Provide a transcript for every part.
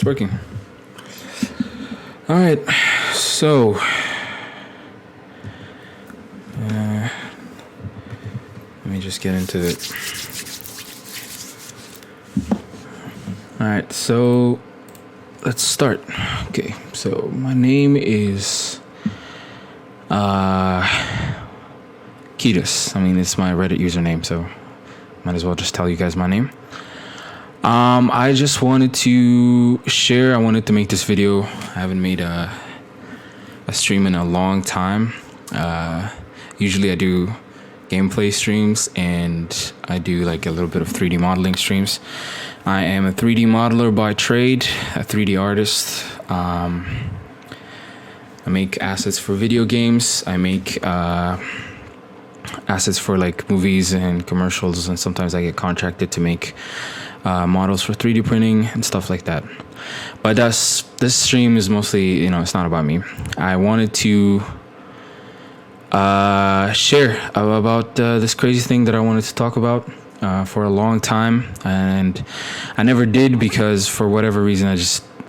working. All right, so let me just get into it. All right, so let's start. Okay, so my name is Ketus. I mean, it's my Reddit username, so might as well just tell you guys my name. I just wanted to share. I wanted to make this video. I haven't made a stream in a long time. Usually I do gameplay streams and I do like a little bit of 3D modeling streams. I am a 3D modeler by trade, a 3D artist. I make assets for video games. I make assets for like movies and commercials, and sometimes I get contracted to make models for 3D printing and stuff like that. But this stream is mostly, it's not about me. I wanted to share about this crazy thing that I wanted to talk about for a long time, and I never did because for whatever reason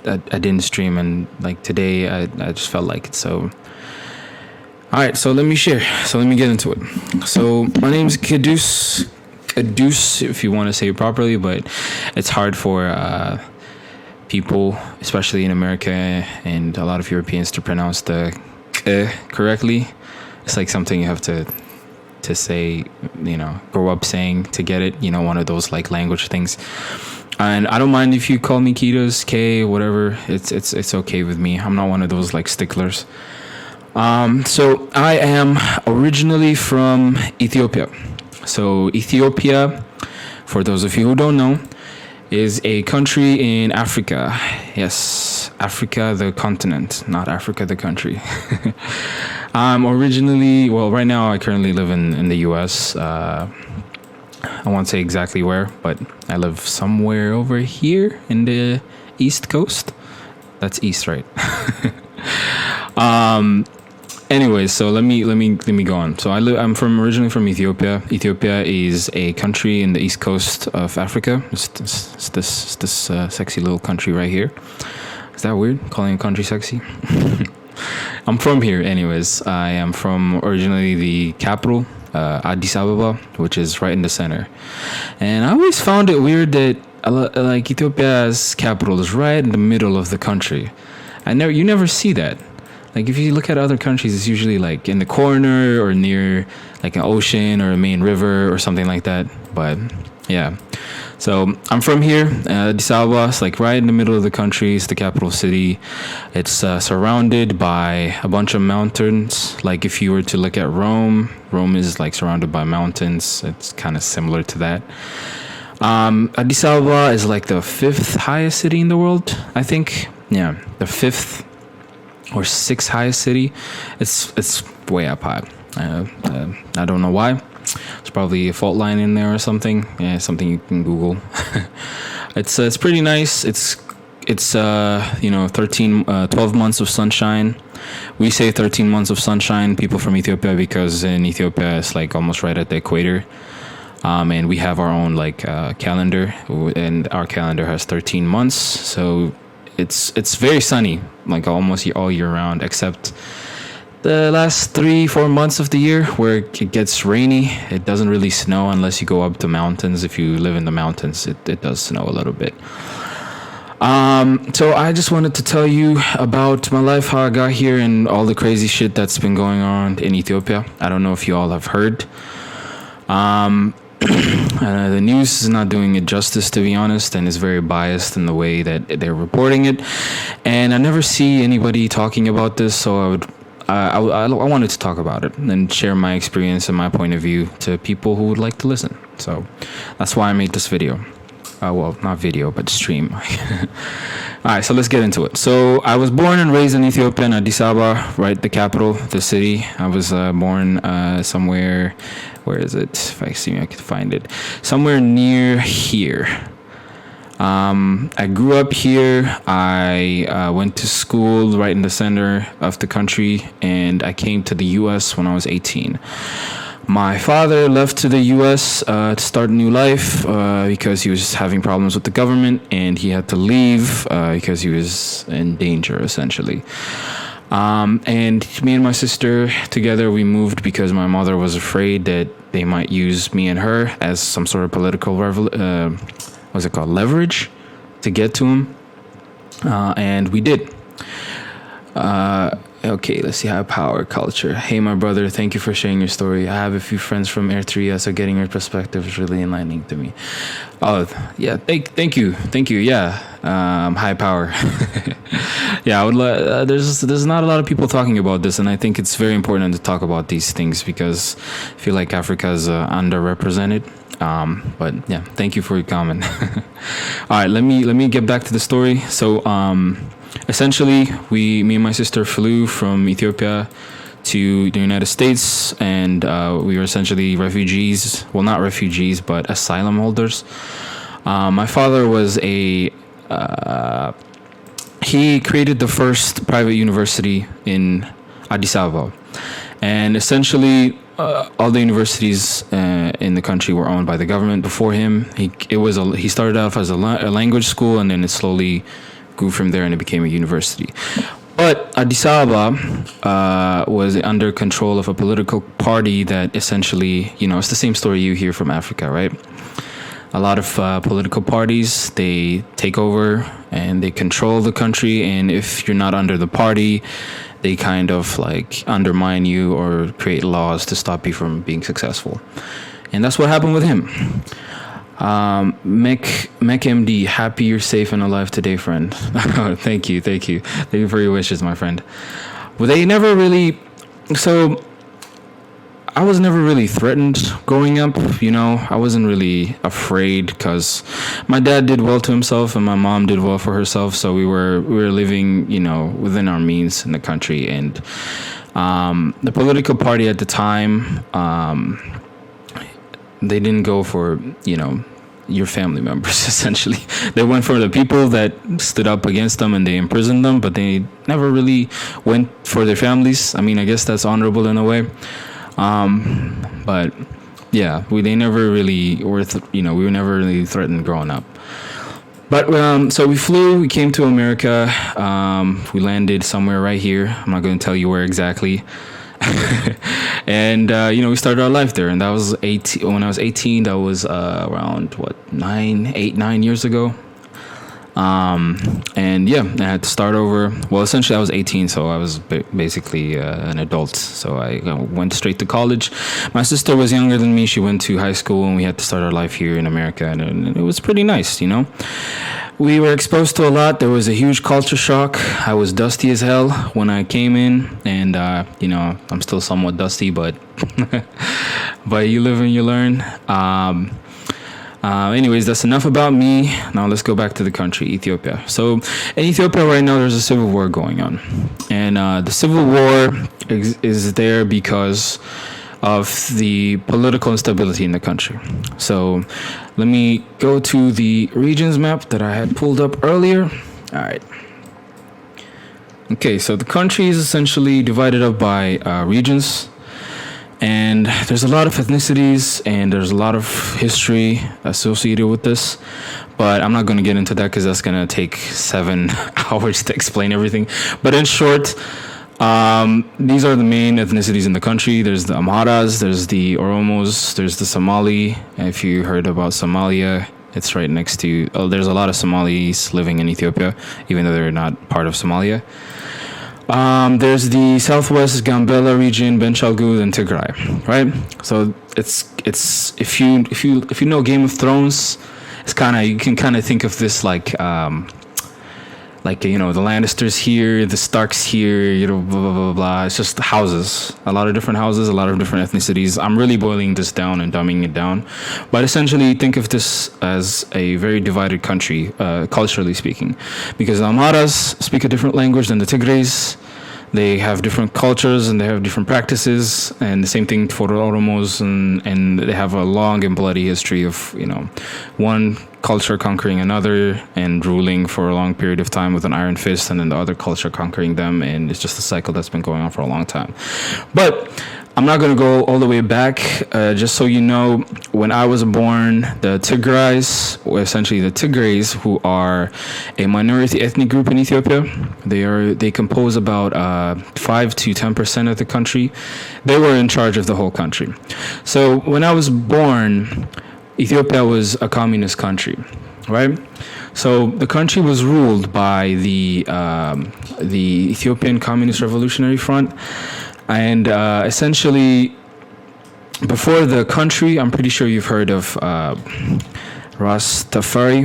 I didn't stream, and like today I just felt like it. So all right, so let me share. So let me get into it. So my name is Ketus, if you want to say it properly, but it's hard for people, especially in America and a lot of Europeans, to pronounce the correctly. It's like something you have to say, grow up saying to get it, one of those like language things. And I don't mind if you call me Ketus, K, whatever. It's okay with me. I'm not one of those like sticklers. So I am originally from Ethiopia. So Ethiopia, for those of you who don't know, is a country in Africa. Yes, Africa, the continent, not Africa, the country. I'm originally, right now I currently live in the US. I won't say exactly where, but I live somewhere over here in the East Coast. That's East, right? Anyways, so let me go on. So I'm originally from Ethiopia. Ethiopia is a country in the east coast of Africa. It's this sexy little country right here. Is that weird? Calling a country sexy? I'm from here, anyways. I am from originally the capital, Addis Ababa, which is right in the center. And I always found it weird that like Ethiopia's capital is right in the middle of the country. You never see that. Like if you look at other countries, it's usually like in the corner or near like an ocean or a main river or something like that. But yeah, so I'm from here, Addis Ababa. It's like right in the middle of the country. It's the capital city. It's surrounded by a bunch of mountains. Like if you were to look at Rome is like surrounded by mountains. It's kind of similar to that. Addis Ababa is like the 5th highest city in the world, I think. Yeah, the 5th or 6th highest city. It's way up high. I don't know why. There's probably a fault line in there or something. Yeah, something you can Google. It's pretty nice. It's 12 months of sunshine. We say 13 months of sunshine, people from Ethiopia, because in Ethiopia it's like almost right at the equator. And we have our own like calendar, and our calendar has 13 months. So it's very sunny, like almost all year round, except the last 3-4 months of the year where it gets rainy. It doesn't really snow unless you go up the mountains. If you live in the mountains, it does snow a little bit. So I just wanted to tell you about my life, how I got here, and all the crazy shit that's been going on in Ethiopia. I don't know if you all have heard. The news is not doing it justice, to be honest, and is very biased in the way that they're reporting it. And I never see anybody talking about this, so I wanted to talk about it and share my experience and my point of view to people who would like to listen. So that's why I made this video. Well, not video, but stream. All right, so let's get into it. So I was born and raised in Ethiopia, in Addis Ababa, right, the capital, the city. I was born somewhere. Where is it? If I see, I could find it. Somewhere near here. I grew up here. I went to school right in the center of the country, and I came to the U.S. when I was 18. My father left to the U.S. To start a new life because he was having problems with the government, and he had to leave because he was in danger, essentially. And me and my sister together, we moved because my mother was afraid that they might use me and her as some sort of political what's it called, leverage to get to him. And we did. Okay, let's see. High power culture. Hey, my brother, thank you for sharing your story. I have a few friends from Eritrea, so getting your perspective is really enlightening to me. Oh, yeah. Thank you. Yeah. High power. Yeah, I would. There's not a lot of people talking about this, and I think it's very important to talk about these things because I feel like Africa is underrepresented. But yeah, thank you for your comment. All right, let me get back to the story. So, essentially, me and my sister flew from Ethiopia to the United States, and we were essentially refugees. Well, not refugees, but asylum holders. My father was he created the first private university in Addis Ababa, and essentially all the universities in the country were owned by the government. Before him, he started off as a language school, and then it slowly grew from there, and it became a university. But Addis Ababa was under control of a political party that essentially, it's the same story you hear from Africa, right? A lot of political parties, they take over and they control the country, and if you're not under the party, they kind of like undermine you or create laws to stop you from being successful. And that's what happened with him. Mech MD, happy you're safe and alive today, friend. Thank you for your wishes, my friend. Well, they never really. So I was never really threatened growing up. I wasn't really afraid because my dad did well to himself and my mom did well for herself. So we were living, within our means in the country, and the political party at the time. They didn't go for, your family members, essentially. They went for the people that stood up against them and they imprisoned them, but they never really went for their families. I mean, I guess that's honorable in a way. But yeah, they never really we were never really threatened growing up. But so we flew, we came to America. We landed somewhere right here. I'm not going to tell you where exactly. And we started our life there, and that was 18. When I was 18, that was around 9 years ago. And yeah, I had to start over. Well, essentially I was 18, so I was basically an adult, so I went straight to college. My sister was younger than me. She went to high school, and we had to start our life here in America, and it was pretty nice. We were exposed to a lot. There was a huge culture shock. I was dusty as hell when I came in, and I'm still somewhat dusty, but but you live and you learn. Anyways, that's enough about me. Now let's go back to the country, Ethiopia. So in Ethiopia right now, there's a civil war going on. And the civil war is there because of the political instability in the country. So let me go to the regions map that I had pulled up earlier. All right. Okay, so the country is essentially divided up by regions. And there's a lot of ethnicities and there's a lot of history associated with this. But I'm not going to get into that because that's going to take 7 hours to explain everything. But in short, these are the main ethnicities in the country. There's the Amharas, there's the Oromos, there's the Somali. If you heard about Somalia, it's right next to... there's a lot of Somalis living in Ethiopia, even though they're not part of Somalia. There's the Southwest Gambela region, Benchagul, and Tigray, right? So it's if you know Game of Thrones, it's you can kind of think of this like the Lannisters here, the Starks here, blah blah blah blah. It's just houses, a lot of different houses, a lot of different ethnicities. I'm really boiling this down and dumbing it down, but essentially think of this as a very divided country, culturally speaking, because the Amharas speak a different language than the Tigrays. They have different cultures and they have different practices, and the same thing for the Oromos, and they have a long and bloody history of one culture conquering another and ruling for a long period of time with an iron fist, and then the other culture conquering them, and it's just a cycle that's been going on for a long time. But I'm not going to go all the way back. Just so you know, when I was born, the Tigrays, or essentially the Tigrays, who are a minority ethnic group in Ethiopia, they compose about 5 to 10% of the country. They were in charge of the whole country. So when I was born, Ethiopia was a communist country, right? So the country was ruled by the Ethiopian Communist Revolutionary Front, and essentially, before the country, I'm pretty sure you've heard of Rastafari.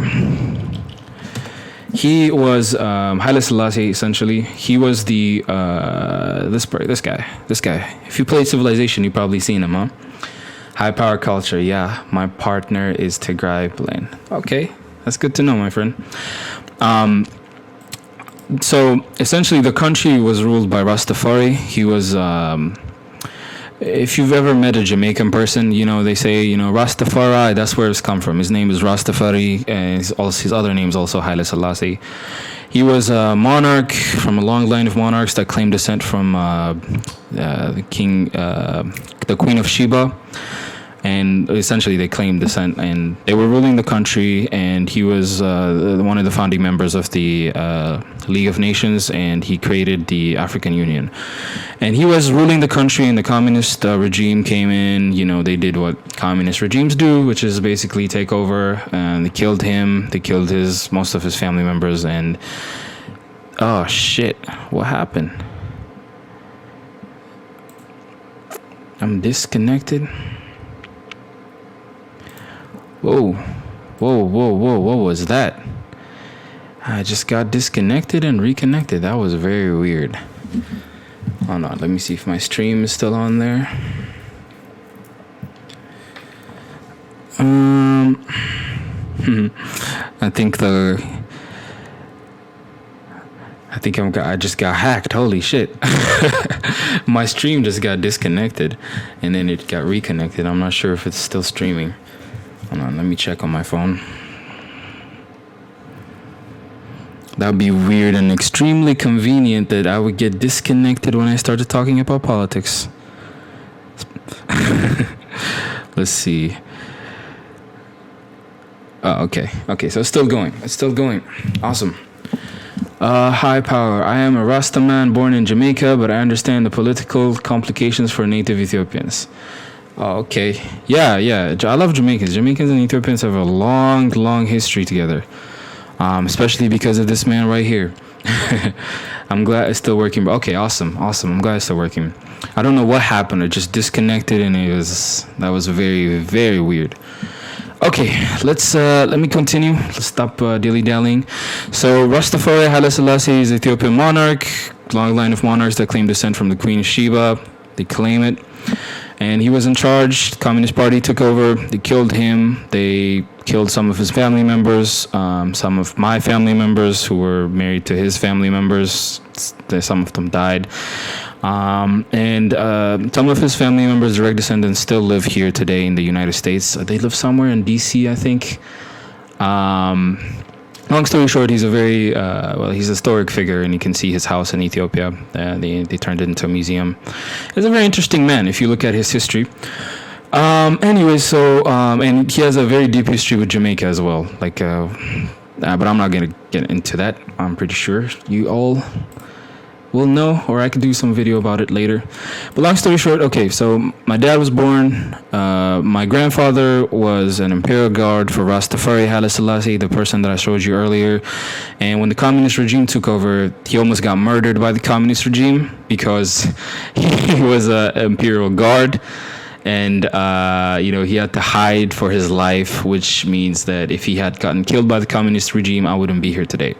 He was Haile Selassie. Essentially, he was the this guy. If you played Civilization, you've probably seen him, huh? High power culture. Yeah, my partner is Tigray Blaine. Okay. That's good to know, my friend. So essentially, the country was ruled by Rastafari. He was, if you've ever met a Jamaican person, you know, they say, you know, Rastafari, that's where it's come from. His name is Rastafari, and his other name is also Haile Selassie. He was a monarch from a long line of monarchs that claimed descent from the Queen of Sheba. And essentially, they claimed descent, and they were ruling the country. And he was one of the founding members of the League of Nations, and he created the African Union. And he was ruling the country, and the communist regime came in. You know, they did what communist regimes do, which is basically take over. And they killed him. They killed most of his family members. And oh shit, what happened? I'm disconnected. Whoa, what was that? I just got disconnected and reconnected. That was very weird. Hold on, let me see if my stream is still on there. I just got hacked. Holy shit. My stream just got disconnected and then it got reconnected. I'm not sure if it's still streaming. Hold on, let me check on my phone. That would be weird and extremely convenient that I would get disconnected when I started talking about politics. Let's see. Oh, okay, so it's still going. Awesome. High power. I am a Rasta man born in Jamaica, but I understand the political complications for native Ethiopians. Oh, okay. Yeah. I love Jamaicans. Jamaicans and Ethiopians have a long history together. Especially because of this man right here. I'm glad it's still working. Okay, awesome. I'm glad it's still working. I don't know what happened. It just disconnected, and that was very, very weird. Okay, let me continue. Let's stop dilly-dallying. So Rastafari Haile Selassie is Ethiopian monarch, long line of monarchs that claim descent from the Queen of Sheba. They claim it. And he was in charge. The Communist Party took over. They killed him. They killed some of his family members, some of my family members who were married to his family members. Some of them died. And some of his family members, direct descendants, still live here today in the United States. They live somewhere in D.C., I think. Long story short, he's a very he's a historic figure, and you can see his house in Ethiopia. They turned it into a museum. He's a very interesting man if you look at his history. Anyway, and he has a very deep history with Jamaica as well. But I'm not gonna get into that. I'm pretty sure you all will know, or I could do some video about it later. But long story short, okay, so my dad was born. My grandfather was an imperial guard for Rastafari Haile Selassie, the person that I showed you earlier. And when the communist regime took over, he almost got murdered by the communist regime because he was an imperial guard. And, he had to hide for his life, which means that if he had gotten killed by the communist regime, I wouldn't be here today.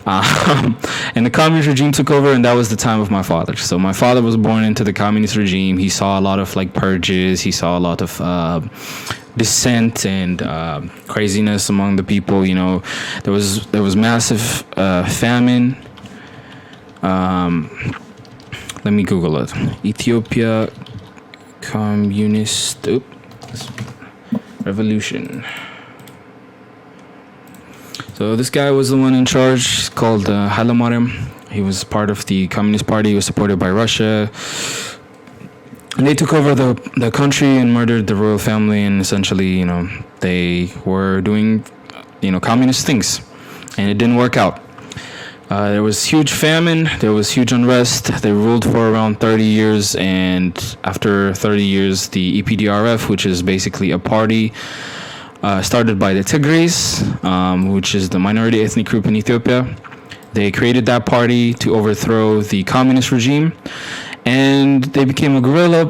And the communist regime took over, and that was the time of my father. So my father was born into the communist regime. He saw a lot of purges. He saw a lot of dissent and craziness among the people. There was massive famine. Let me Google it. Ethiopia Communist Revolution. So this guy was the one in charge, called Haile Mariam. He was part of the Communist Party. He was supported by Russia. And they took over the country and murdered the royal family, and essentially, they were doing, communist things, and it didn't work out. There was huge famine, there was huge unrest. They ruled for around 30 years, and after 30 years, the EPDRF, which is basically a party started by the Tigrays, which is the minority ethnic group in Ethiopia. They created that party to overthrow the communist regime, and they became a guerrilla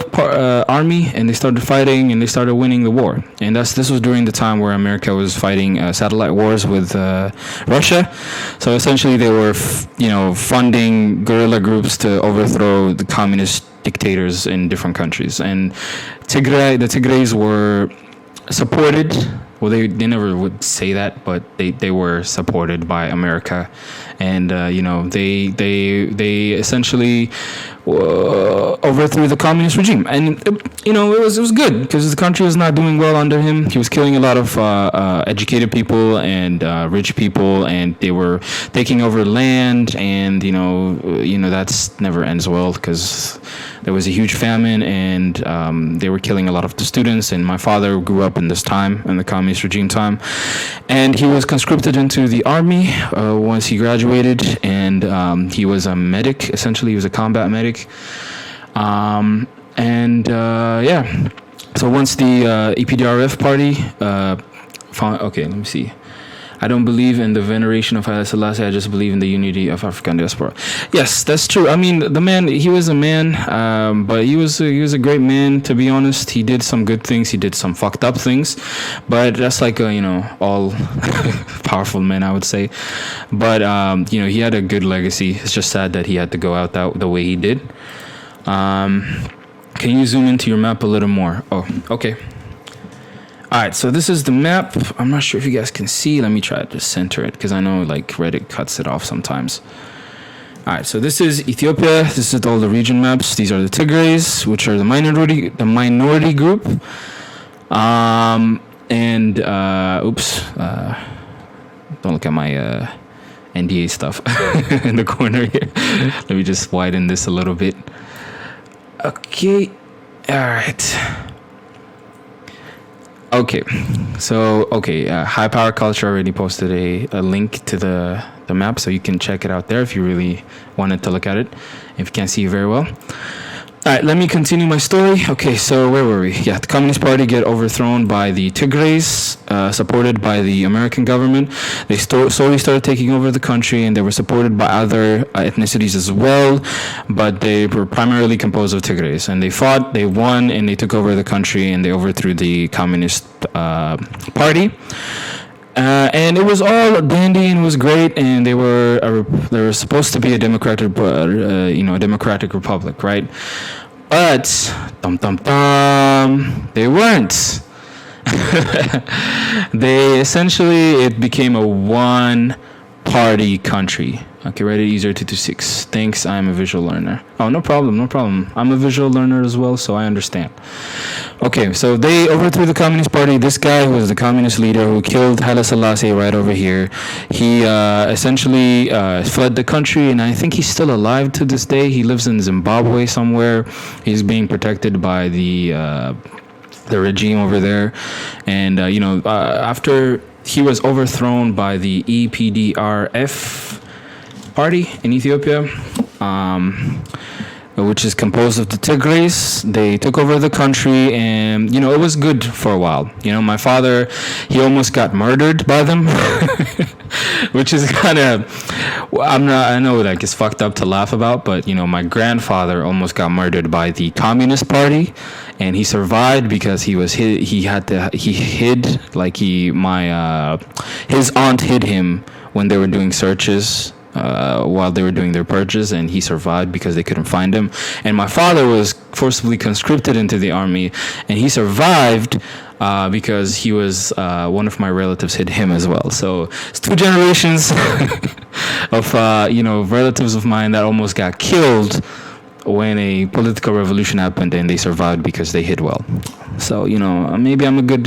army, and they started fighting, and they started winning the war. And this was during the time where America was fighting satellite wars with Russia. So essentially, they were funding guerrilla groups to overthrow the communist dictators in different countries. And the Tigrays were supported. Well, they never would say that, but they were supported by America, and they essentially overthrew the communist regime, and it was good because the country was not doing well under him. He was killing a lot of educated people and rich people, and they were taking over land, and that's never ends well because there was a huge famine, and they were killing a lot of the students. And my father grew up in this time, in the communist regime time, and he was conscripted into the army once he graduated, and he was a medic. Essentially, he was a combat medic. So once the EPDRF party found, okay, let me see. I don't believe in the veneration of Haile Selassie. I just believe in the unity of African diaspora. Yes, that's true. I mean, the man, he was a man, but he was a great man, to be honest. He did some good things. He did some fucked up things, but that's like, all powerful men, I would say. But, he had a good legacy. It's just sad that he had to go out the way he did. Can you zoom into your map a little more? Oh, okay. All right, so this is the map. I'm not sure if you guys can see. Let me try to center it because I know Reddit cuts it off sometimes. All right, so this is Ethiopia. This is all the region maps. These are the Tigrays, which are the minority group. Don't look at my NDA stuff in the corner here. Let me just widen this a little bit. Okay, all right. Okay, so High Power Culture already posted a link to the map, so you can check it out there if you really wanted to look at it, if you can't see it very well. All right, let me continue my story. Okay, so where were we? Yeah, the Communist Party get overthrown by the Tigrays, supported by the American government. They slowly started taking over the country, and they were supported by other ethnicities as well, but they were primarily composed of Tigrays. And they fought, they won, and they took over the country, and they overthrew the Communist Party. And it was all dandy and it was great, and they were supposed to be a democratic, a democratic republic, right? But they weren't. It became a one-party country. Okay, Reddit user 226. Thanks, I'm a visual learner. Oh, no problem. I'm a visual learner as well, so I understand. Okay, so they overthrew the Communist Party. This guy who was the communist leader who killed Haile Selassie right over here, he essentially fled the country, and I think he's still alive to this day. He lives in Zimbabwe somewhere. He's being protected by the regime over there. And, after he was overthrown by the EPDRF party in Ethiopia, which is composed of the Tigrays. They took over the country, and it was good for a while. My father, he almost got murdered by them, which is kind of, I know it's fucked up to laugh about, but my grandfather almost got murdered by the Communist Party, and he survived because his aunt hid him when they were doing searches. While they were doing their purges, and he survived because they couldn't find him. And my father was forcibly conscripted into the army, and he survived because he was one of my relatives hid him as well. So it's two generations of relatives of mine that almost got killed when a political revolution happened, and they survived because they hid well. So maybe I'm a good,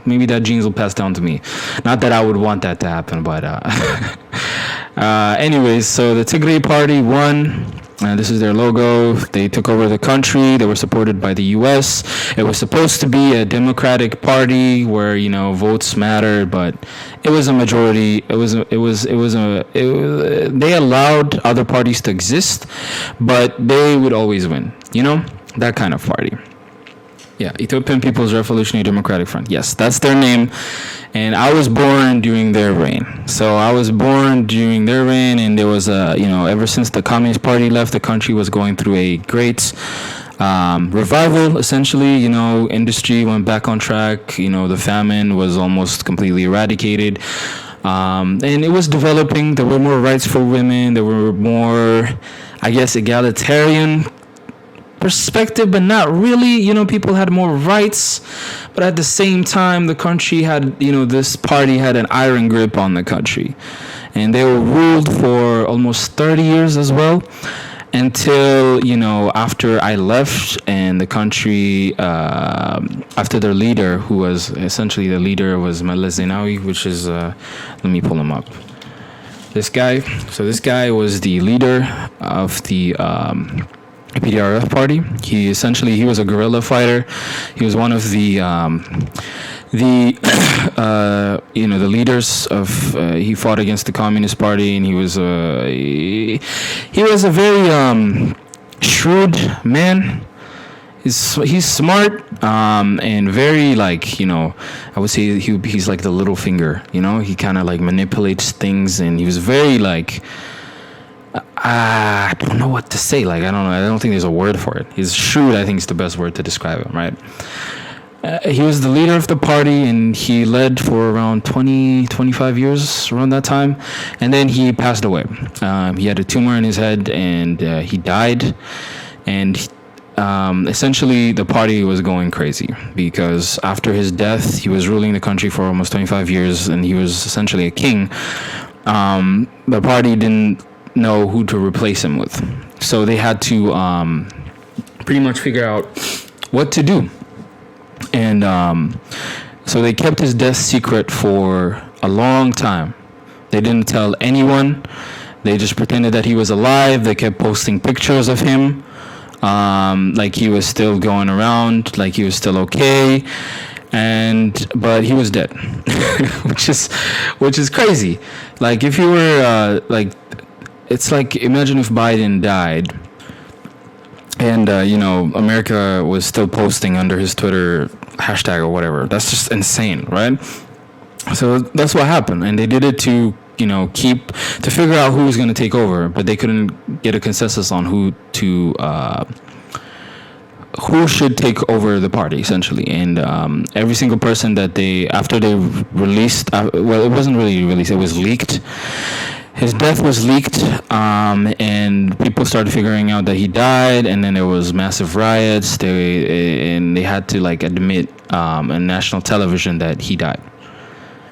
maybe that genes will pass down to me. Not that I would want that to happen, but anyways, so the Tigray party won, This is their logo. They took over the country. They were supported by the U.S. It was supposed to be a democratic party where votes mattered, but it was a majority. They allowed other parties to exist, but they would always win. That kind of party. Yeah, Ethiopian People's Revolutionary Democratic Front. Yes, that's their name. And I was born during their reign. And there was ever since the Communist Party left, the country was going through a great revival, essentially. Industry went back on track. The famine was almost completely eradicated. And it was developing. There were more rights for women. There were more, I guess, egalitarian perspective, but not really. People had more rights, but at the same time, the country had, this party had an iron grip on the country, and they were ruled for almost 30 years as well, until after I left, and the country, after their leader, who was essentially the leader, was Meles Zenawi, which is let me pull him up. This guy was the leader of the PDRF party. He was a guerrilla fighter. He was one of the leaders of. He fought against the Communist Party, and he was a very shrewd man. He's smart and very I would say he's like the little finger. He kind of manipulates things, and he was very I don't know what to say. I don't think there's a word for it. He's shrewd, I think, is the best word to describe him, right? He was the leader of the party, and he led for around 25 years, around that time. And then he passed away. He had a tumor in his head, and he died. And essentially, the party was going crazy, because after his death, he was ruling the country for almost 25 years, and he was essentially a king. The party didn't know who to replace him with, so they had to pretty much figure out what to do. And so they kept his death secret for a long time. They didn't tell anyone. They just pretended that he was alive. They kept posting pictures of him, like he was still going around, like he was still okay, but he was dead. which is crazy. If you were it's imagine if Biden died, and America was still posting under his Twitter hashtag or whatever. That's just insane, right? So that's what happened, and they did it to figure out who was going to take over, but they couldn't get a consensus on who should take over the party, essentially. And every single person that after they released, it wasn't really released, it was leaked. His death was leaked, and people started figuring out that he died, and then there was massive riots. They had to admit on national television that he died,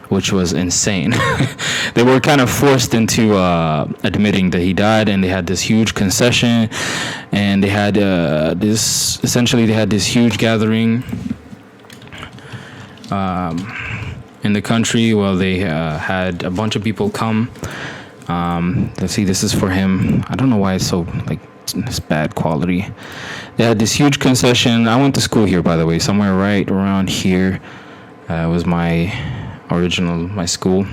which was insane. They were kind of forced into admitting that he died, and they had this huge concession, and they had this huge gathering in the country. Well, they had a bunch of people come. Let's see, this is for him. I don't know why it's so it's bad quality. They had this huge concession. I went to school here, by the way, somewhere right around here. Was my school.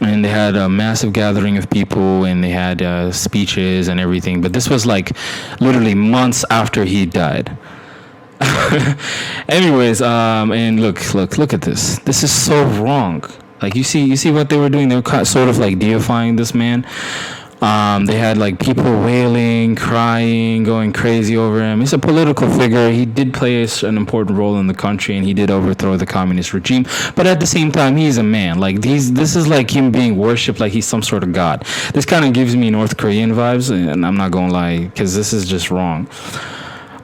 And they had a massive gathering of people, and they had speeches and everything. But this was literally months after he died. Anyways, and look at this. This is so wrong. You see what they were doing? They were sort of deifying this man. They had people wailing, crying, going crazy over him. He's a political figure. He did play an important role in the country, and he did overthrow the communist regime. But at the same time, he's a man. This is him being worshipped like he's some sort of god. This kind of gives me North Korean vibes, and I'm not gonna lie, because this is just wrong.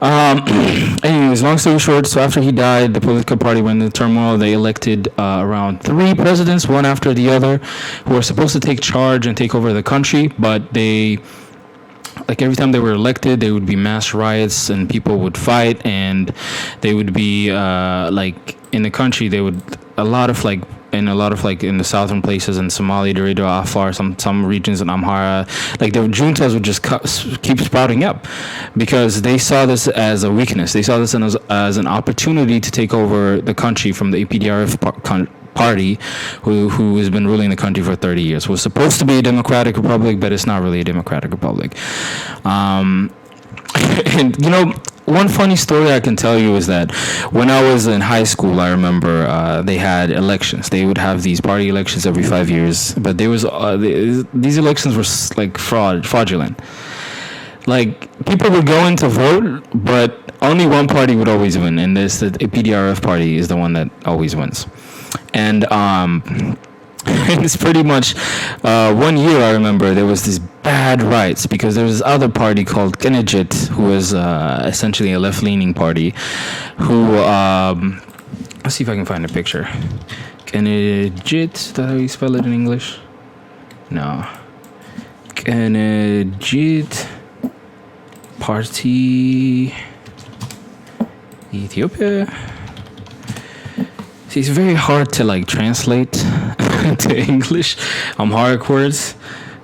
Anyways, long story short, so after he died, the political party went into turmoil. They elected around 3 presidents, one after the other, who were supposed to take charge and take over the country. But they, every time they were elected, there would be mass riots, and people would fight, and they would be in the country, a lot of in a lot of like in the southern places in Somalia, Darida, Afar, some regions in Amhara, like the juntas would just keep sprouting up because they saw this as a weakness. They saw this as an opportunity to take over the country from the APDRF party who has been ruling the country for 30 years. Was supposed to be a democratic republic, but it's not really a democratic republic. And you know, one funny story I can tell you is that when I was in high school, I remember they had elections. They would have these party elections every 5 years, but there was these elections were like fraudulent. Like people would go in to vote, but only one party would always win, and the APDRF party is the one that always wins. And it's pretty much 1 year I remember there was this bad riots because there was this other party called Kenegit, who was essentially a left-leaning party who let's see if I can find a picture. Kenegit, is that how you spell it in English? No. Kenegit Party Ethiopia. See, it's very hard to like translate to English Amharic words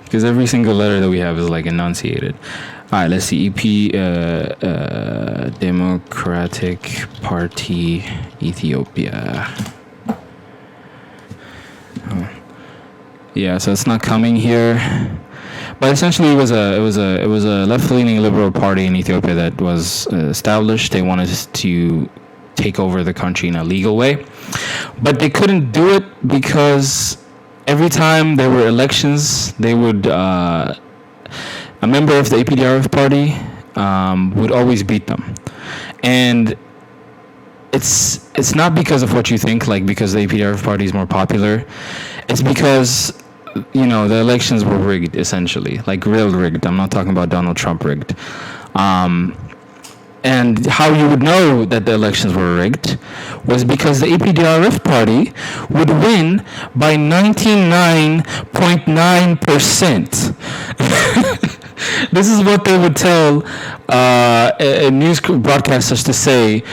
because every single letter that we have is like enunciated. All right, let's see. Democratic Party Ethiopia. Oh. Yeah, so it's not coming here. But essentially, it was a left-leaning liberal party in Ethiopia that was established. They wanted to take over the country in a legal way, but they couldn't do it because every time there were elections, they would a member of the APDRF party would always beat them, and it's not because of what you think, like because the APDRF party is more popular. It's because you know the elections were rigged, essentially, like real rigged. I'm not talking about Donald Trump rigged. And how you would know that the elections were rigged was because the APDRF party would win by 99.9%. This is what they would tell news broadcasters to say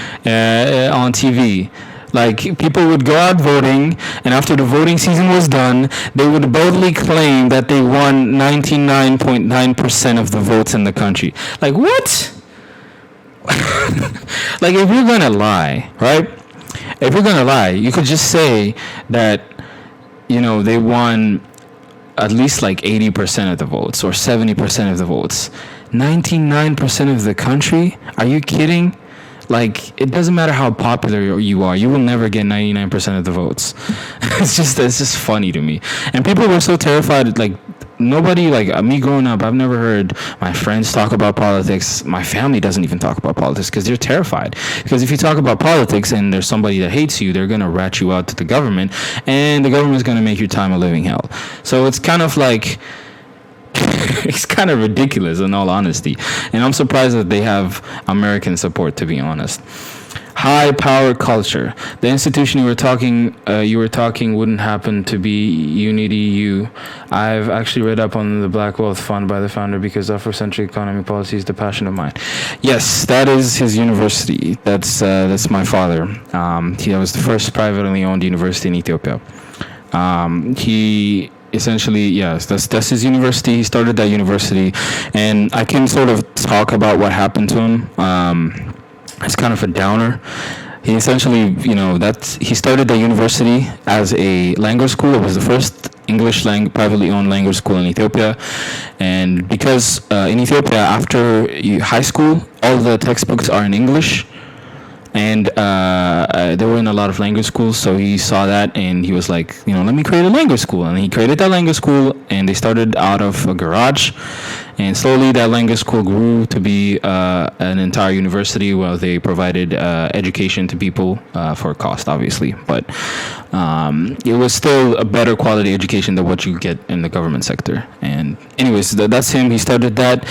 on TV. Like, people would go out voting, and after the voting season was done, they would boldly claim that they won 99.9% of the votes in the country. Like, what? Like, if you're gonna lie, right? If you're gonna lie, you could just say that, you know, they won at least like 80% of the votes or 70% of the votes. 99% of the country? Are you kidding? Like, it doesn't matter how popular you are, you will never get 99% of the votes. It's just funny to me. And people were so terrified, like, nobody, like me growing up, I've never heard my friends talk about politics. My family doesn't even talk about politics because they're terrified. Because if you talk about politics and there's somebody that hates you, they're going to rat you out to the government, and the government is going to make your time a living hell. So it's kind of like, it's kind of ridiculous in all honesty. And I'm surprised that they have American support, to be honest. High power culture. The institution you were talking wouldn't happen to be Unity. I've actually read up on the Black Wealth Fund by the founder because Afrocentric economy policy is the passion of mine. Yes, that is his university. That's my father. He was the first privately owned university in Ethiopia. He essentially, yes, that's his university. He started that university, and I can sort of talk about what happened to him. It's kind of a downer. He essentially, he started the university as a language school. It was the first English privately owned language school in Ethiopia. And because in Ethiopia, after high school, all the textbooks are in English. And they were in a lot of language schools, so he saw that, and he was like, let me create a language school. And he created that language school, and they started out of a garage. And slowly that language school grew to be an entire university where they provided education to people for a cost, obviously. But it was still a better quality education than what you get in the government sector. And anyways, that's him. He started that.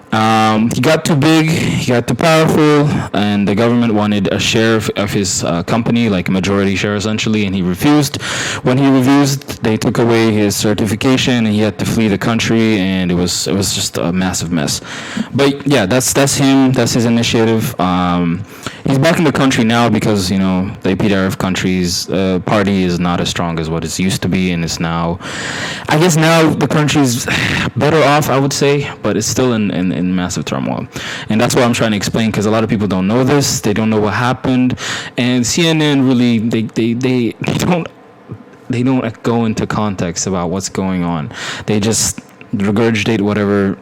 He got too big, he got too powerful, and the government wanted a share of his company, like a majority share essentially, and he refused. When he refused, they took away his certification, and he had to flee the country, and it was just a massive mess. But yeah, that's him. That's his initiative. He's back in the country now because the APDRF country's party is not as strong as what it used to be, and it's now, I guess now the country's better off, I would say, but it's still in massive turmoil. And that's what I'm trying to explain, because a lot of people don't know this. They don't know what happened, and CNN really they don't go into context about what's going on. They just regurgitate whatever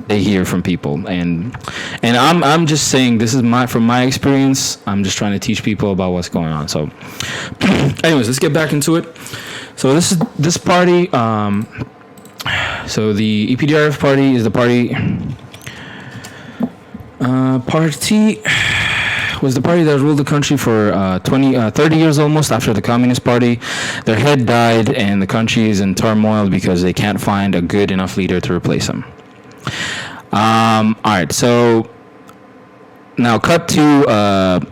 they hear from people, and I'm just saying, this is from my experience. I'm just trying to teach people about what's going on. So anyways, let's get back into it. So this party, so the EPDRF party is the party was the party that ruled the country for 30 years almost after the Communist Party. Their head died, and the country is in turmoil because they can't find a good enough leader to replace him. Alright, so now cut to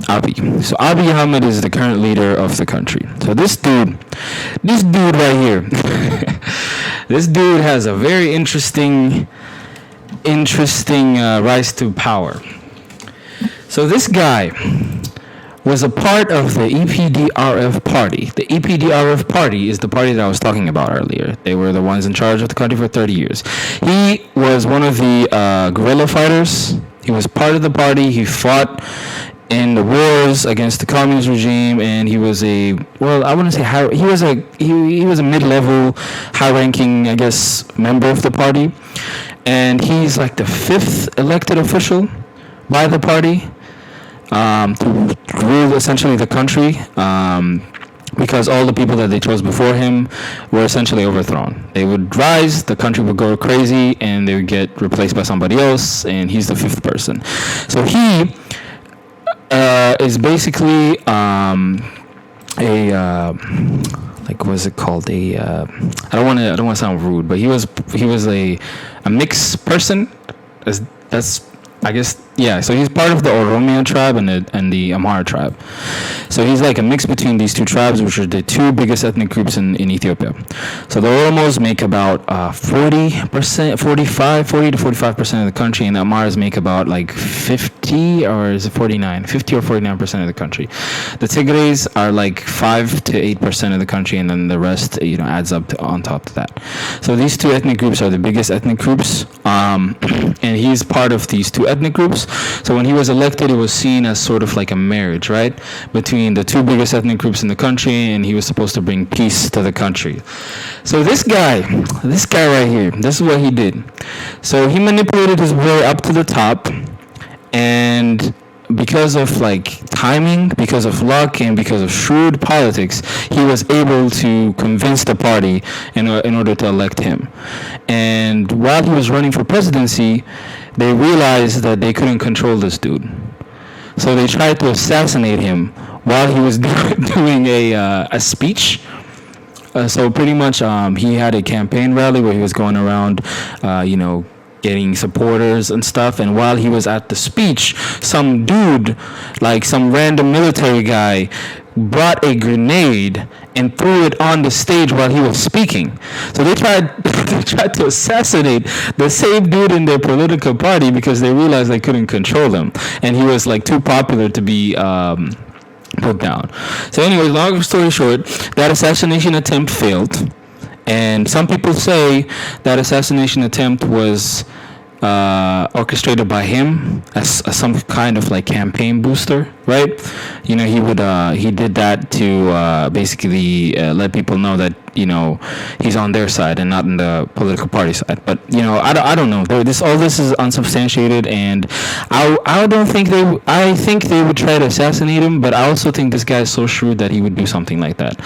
Abiy. So Abiy Ahmed is the current leader of the country. So this dude right here, this dude has a very interesting rise to power. So this guy was a part of the EPDRF party. The EPDRF party is the party that I was talking about earlier. They were the ones in charge of the country for 30 years. He was one of the guerrilla fighters. He was part of the party. He fought in the wars against the communist regime, and he was he was a mid-level, high-ranking, I guess, member of the party. And he's like the 5th elected official by the party to rule essentially the country, because all the people that they chose before him were essentially overthrown. They would rise, the country would go crazy, and they would get replaced by somebody else, and he's the 5th person. So he is basically like, what's it called? I don't want to sound rude, but he was a mixed person. That's I guess, yeah. So he's part of the Oromo tribe and the Amhara tribe. So he's like a mix between these two tribes, which are the two biggest ethnic groups in Ethiopia. So the Oromos make about 40 to 45% of the country, and the Amharas make about like 50 or 49% of the country. The Tigrays are like 5 to 8% of the country, and then the rest, adds up on top of that. So these two ethnic groups are the biggest ethnic groups, and he's part of these two ethnic groups. So when he was elected, it was seen as sort of like a marriage, right, between the two biggest ethnic groups in the country, and he was supposed to bring peace to the country. So this guy right here, this is what he did. So he manipulated his way up to the top, and because of timing, because of luck, and because of shrewd politics, he was able to convince the party in order to elect him. And while he was running for presidency, they realized that they couldn't control this dude. So they tried to assassinate him while he was doing a speech. So pretty much he had a campaign rally where he was going around, getting supporters and stuff, and while he was at the speech, some dude, some random military guy, brought a grenade and threw it on the stage while he was speaking. So they tried to assassinate the same dude in their political party because they realized they couldn't control him, and he was too popular to be put down. So anyway, long story short, that assassination attempt failed. And some people say that assassination attempt was orchestrated by him as some kind of campaign booster, right? He did that to basically let people know that he's on their side and not in the political party side. But I don't know. All this is unsubstantiated, and I don't think I think they would try to assassinate him, but I also think this guy is so shrewd that he would do something like that.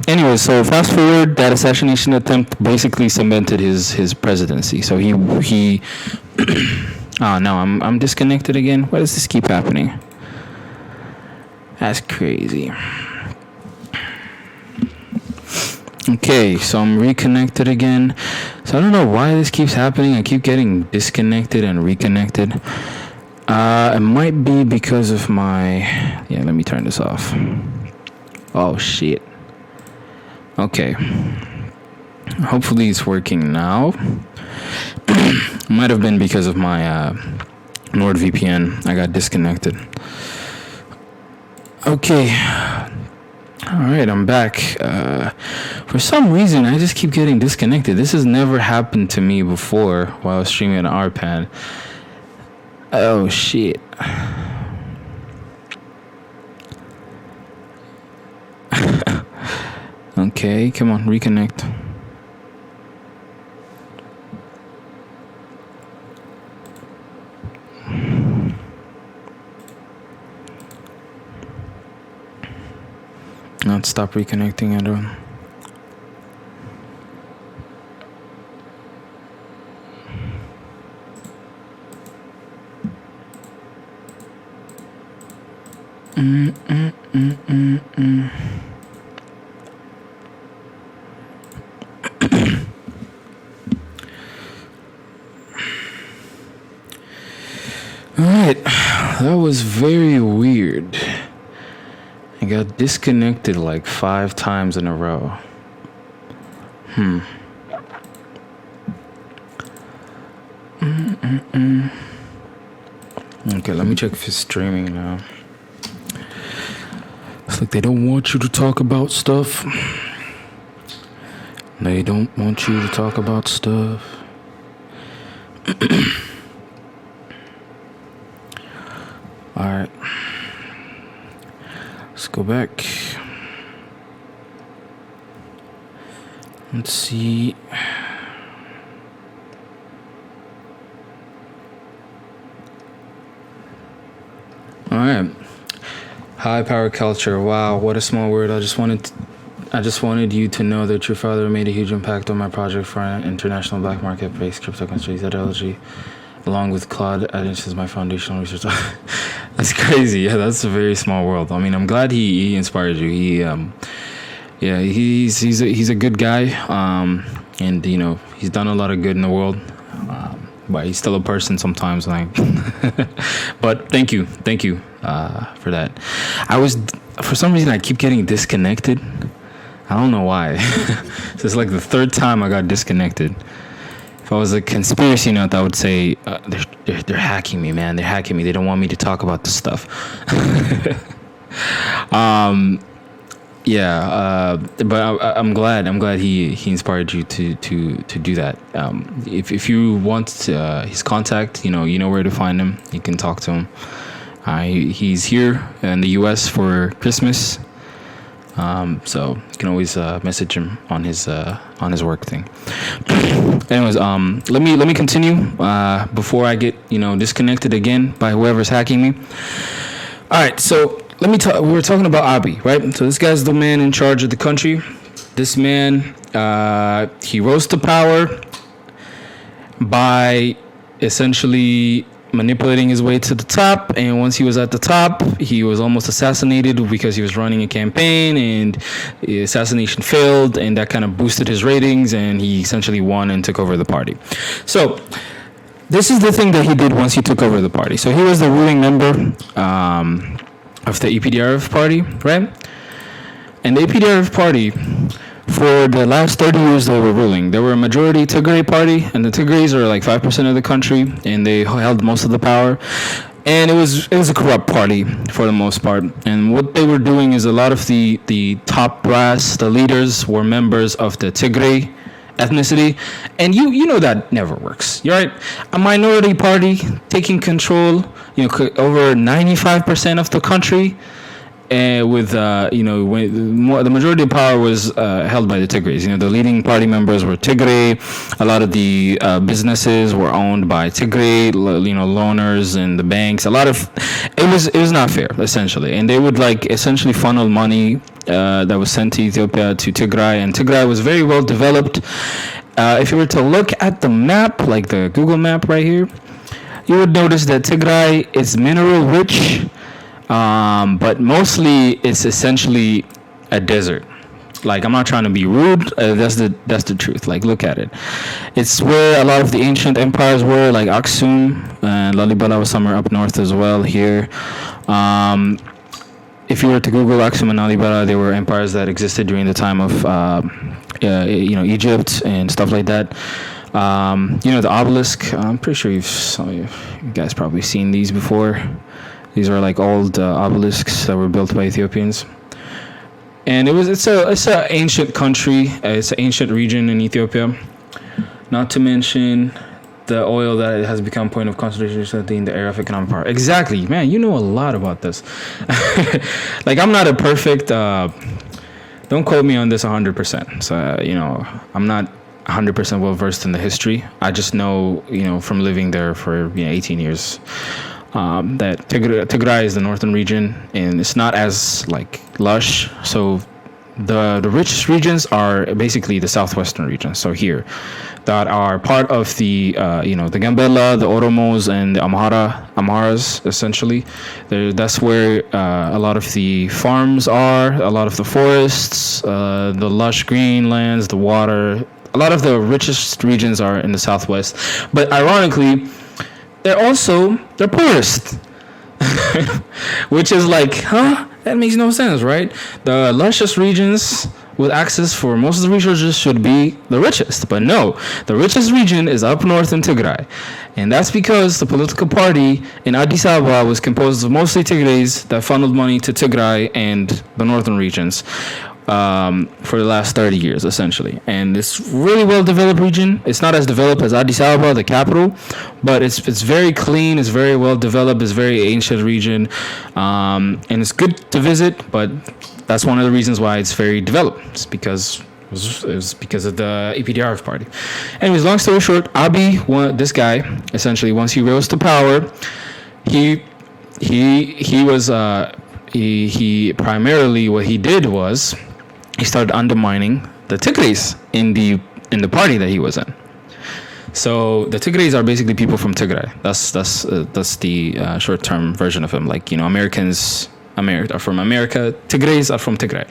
Anyway, so fast forward, that assassination attempt basically cemented his presidency. So he oh no, I'm disconnected again. Why does this keep happening? That's crazy. Okay, so I'm reconnected again. So I don't know why this keeps happening. I keep getting disconnected and reconnected. It might be because of my... Yeah, let me turn this off. Oh, shit. Okay. Hopefully it's working now. Might have been because of my NordVPN. I got disconnected. Okay. Alright, I'm back. For some reason, I just keep getting disconnected. This has never happened to me before while I was streaming on RPAD. Oh, shit. Okay, come on, reconnect. Not stop reconnecting, everyone. Alright, that was very weird. I got disconnected like 5 times in a row. Okay, let me check if it's streaming now. It's like they don't want you to talk about stuff. They don't want you to talk about stuff. Alright. Let's go back. Let's see. Alright. High power culture. Wow, what a small word. I just wanted you to know that your father made a huge impact on my project for an international black market-based cryptocurrency ideology, along with Claude Adams as my foundational research. That's crazy. Yeah, that's a very small world. I mean, I'm glad he inspired you. He's a good guy. And you know, he's done a lot of good in the world. But he's still a person sometimes, like. But thank you for that. For some reason I keep getting disconnected. I don't know why. So it's like the 3rd time I got disconnected. If I was a conspiracy nut, I would say they're hacking me, man. They're hacking me. They don't want me to talk about this stuff. But I'm glad he inspired you to do that. If you want his contact, you know where to find him. You can talk to him. He's here in the U.S. for Christmas. So you can always message him on his work thing. Anyways, let me continue before I get disconnected again by whoever's hacking me. All right, so let me talk. We were talking about Abiy, right? So this guy's the man in charge of the country. This man, he rose to power by essentially manipulating his way to the top, and once he was at the top, he was almost assassinated because he was running a campaign, and the assassination failed, and that kind of boosted his ratings, and he essentially won and took over the party. So this is the thing that he did once he took over the party. So he was the ruling member of the EPDRF party, right? And the EPDRF party, for the last 30 years they were ruling. They were a majority Tigray party, and the Tigrays are like 5% of the country, and they held most of the power. And it was a corrupt party for the most part. And what they were doing is a lot of the top brass, the leaders, were members of the Tigray ethnicity, and you know that never works. You're right. A minority party taking control, over 95% of the country. With the majority of power was held by the Tigrays. The leading party members were Tigray. A lot of the businesses were owned by Tigray. Loaners and the banks. It was not fair, essentially, and they would essentially funnel money that was sent to Ethiopia to Tigray, and Tigray was very well developed. If you were to look at the map, like the Google map right here, you would notice that Tigray is mineral rich. But mostly it's essentially a desert. Like, I'm not trying to be rude. That's the truth. Like, look at it. It's where a lot of the ancient empires were, like Aksum and Lalibela was somewhere up north as well. Here, if you were to Google Aksum and Lalibela, they were empires that existed during the time of Egypt and stuff like that. The obelisk. I'm pretty sure you guys probably seen these before. These are like old obelisks that were built by Ethiopians. And it's an ancient country. It's an ancient region in Ethiopia. Not to mention the oil that it has become point of concentration in the area of economic power. Exactly, man. You know a lot about this. Like, I'm not a perfect. Don't quote me on this 100%. So I'm not 100% well versed in the history. I just know from living there for 18 years. That Tigray is the northern region, and it's not as like lush. So the richest regions are basically the southwestern regions. So here, that are part of the the Gambela, the Oromos, and the Amharas essentially. That's where a lot of the farms are, a lot of the forests, the lush green lands, the water. A lot of the richest regions are in the southwest, but ironically, they're poorest. Which is like, that makes no sense, right? The lushest regions with access for most of the resources should be the richest, but no, the richest region is up north in Tigray, and that's because the political party in Addis Ababa was composed of mostly Tigrays that funneled money to Tigray and the northern regions. For the last 30 years, essentially. And it's really well-developed region. It's not as developed as Addis Ababa, the capital, but it's very clean, it's very well-developed, it's very ancient region, and it's good to visit, but that's one of the reasons why it's very developed. It's because of the EPDRF party. Anyways, long story short, Abiy, this guy, essentially, once he rose to power, he primarily, what he did was he started undermining the Tigrays in the party that he was in. So the Tigrays are basically people from Tigray. That's the short-term version of him. Like, Americans are from America. Tigrays are from Tigray,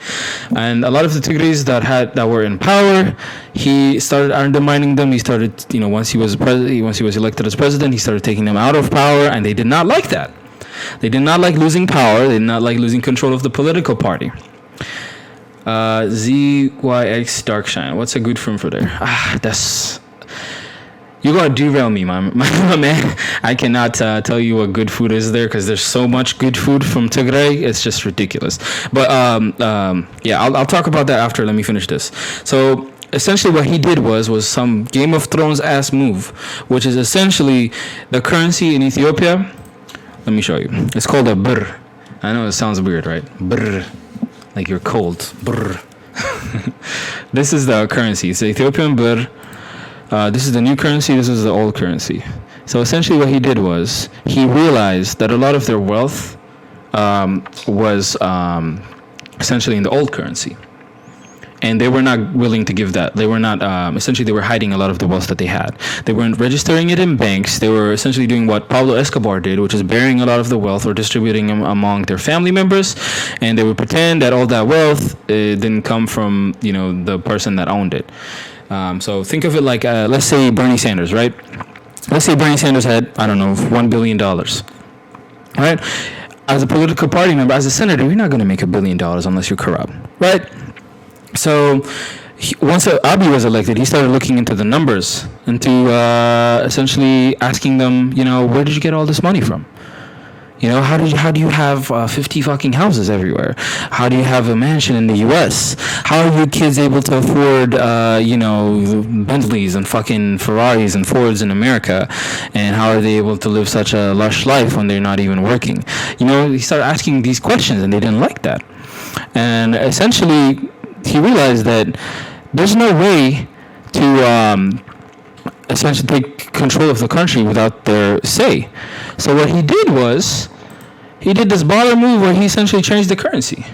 and a lot of the Tigrays that were in power, he started undermining them. He started, once he was elected as president, he started taking them out of power, and they did not like that. They did not like losing power. They did not like losing control of the political party. ZYX Darkshine. What's a good film for there? You're going to derail me, my man. I cannot tell you what good food is there, because there's so much good food from Tigray. It's just ridiculous. But I'll talk about that after. Let me finish this. So essentially what he did was some Game of Thrones ass move, which is essentially the currency in Ethiopia. Let me show you. It's called a birr. I know it sounds weird, right? Birr. Like you're cold. Birr. This is the currency. It's the Ethiopian birr. This is the new currency. This is the old currency. So essentially what he did was he realized that a lot of their wealth was essentially in the old currency. And they were not willing to give that. They were not, essentially they were hiding a lot of the wealth that they had. They weren't registering it in banks. They were essentially doing what Pablo Escobar did, which is burying a lot of the wealth or distributing them among their family members. And they would pretend that all that wealth didn't come from, the person that owned it. So think of it like, let's say Bernie Sanders, right? Let's say Bernie Sanders had, $1 billion, right? As a political party member, as a senator, you're not going to make $1 billion unless you're corrupt, right? So once Abiy was elected, he started looking into the numbers, into essentially asking them, where did you get all this money from? How do you have 50 fucking houses everywhere? How do you have a mansion in the U.S.? How are you kids able to afford, Bentleys and fucking Ferraris and Fords in America? And how are they able to live such a lush life when they're not even working? He started asking these questions, and they didn't like that. And essentially, he realized that there's no way to essentially take control of the country without their say. So what he did was, he did this baller move where he essentially changed the currency.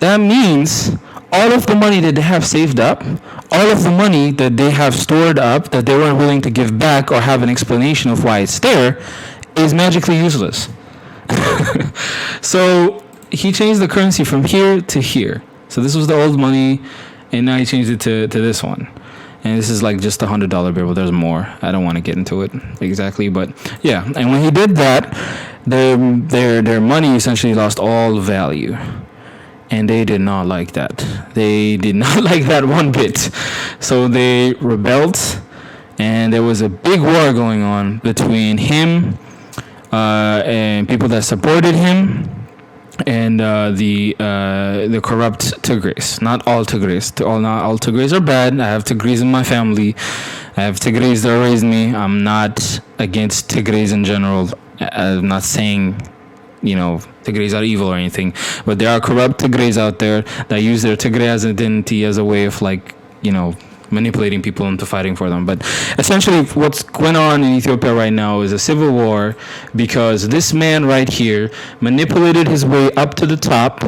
That means all of the money that they have saved up, all of the money that they have stored up that they weren't willing to give back or have an explanation of why it's there, is magically useless. So he changed the currency from here to here. So this was the old money, and now he changed it to this one. And this is like just $100 bill, but there's more. I don't want to get into it exactly, but yeah. And when he did that, their money essentially lost all value. And they did not like that. They did not like that one bit. So they rebelled, and there was a big war going on between him and people that supported him, and the corrupt Tigrays. Not all Tigrays. Not all Tigrays are bad. I have Tigrays in my family. I have Tigrays that raised me. I'm not against Tigrays in general. I'm not saying, Tigrays are evil or anything, but there are corrupt Tigrays out there that use their Tigray as identity as a way of manipulating people into fighting for them. But essentially what's going on in Ethiopia right now is a civil war, because this man right here manipulated his way up to the top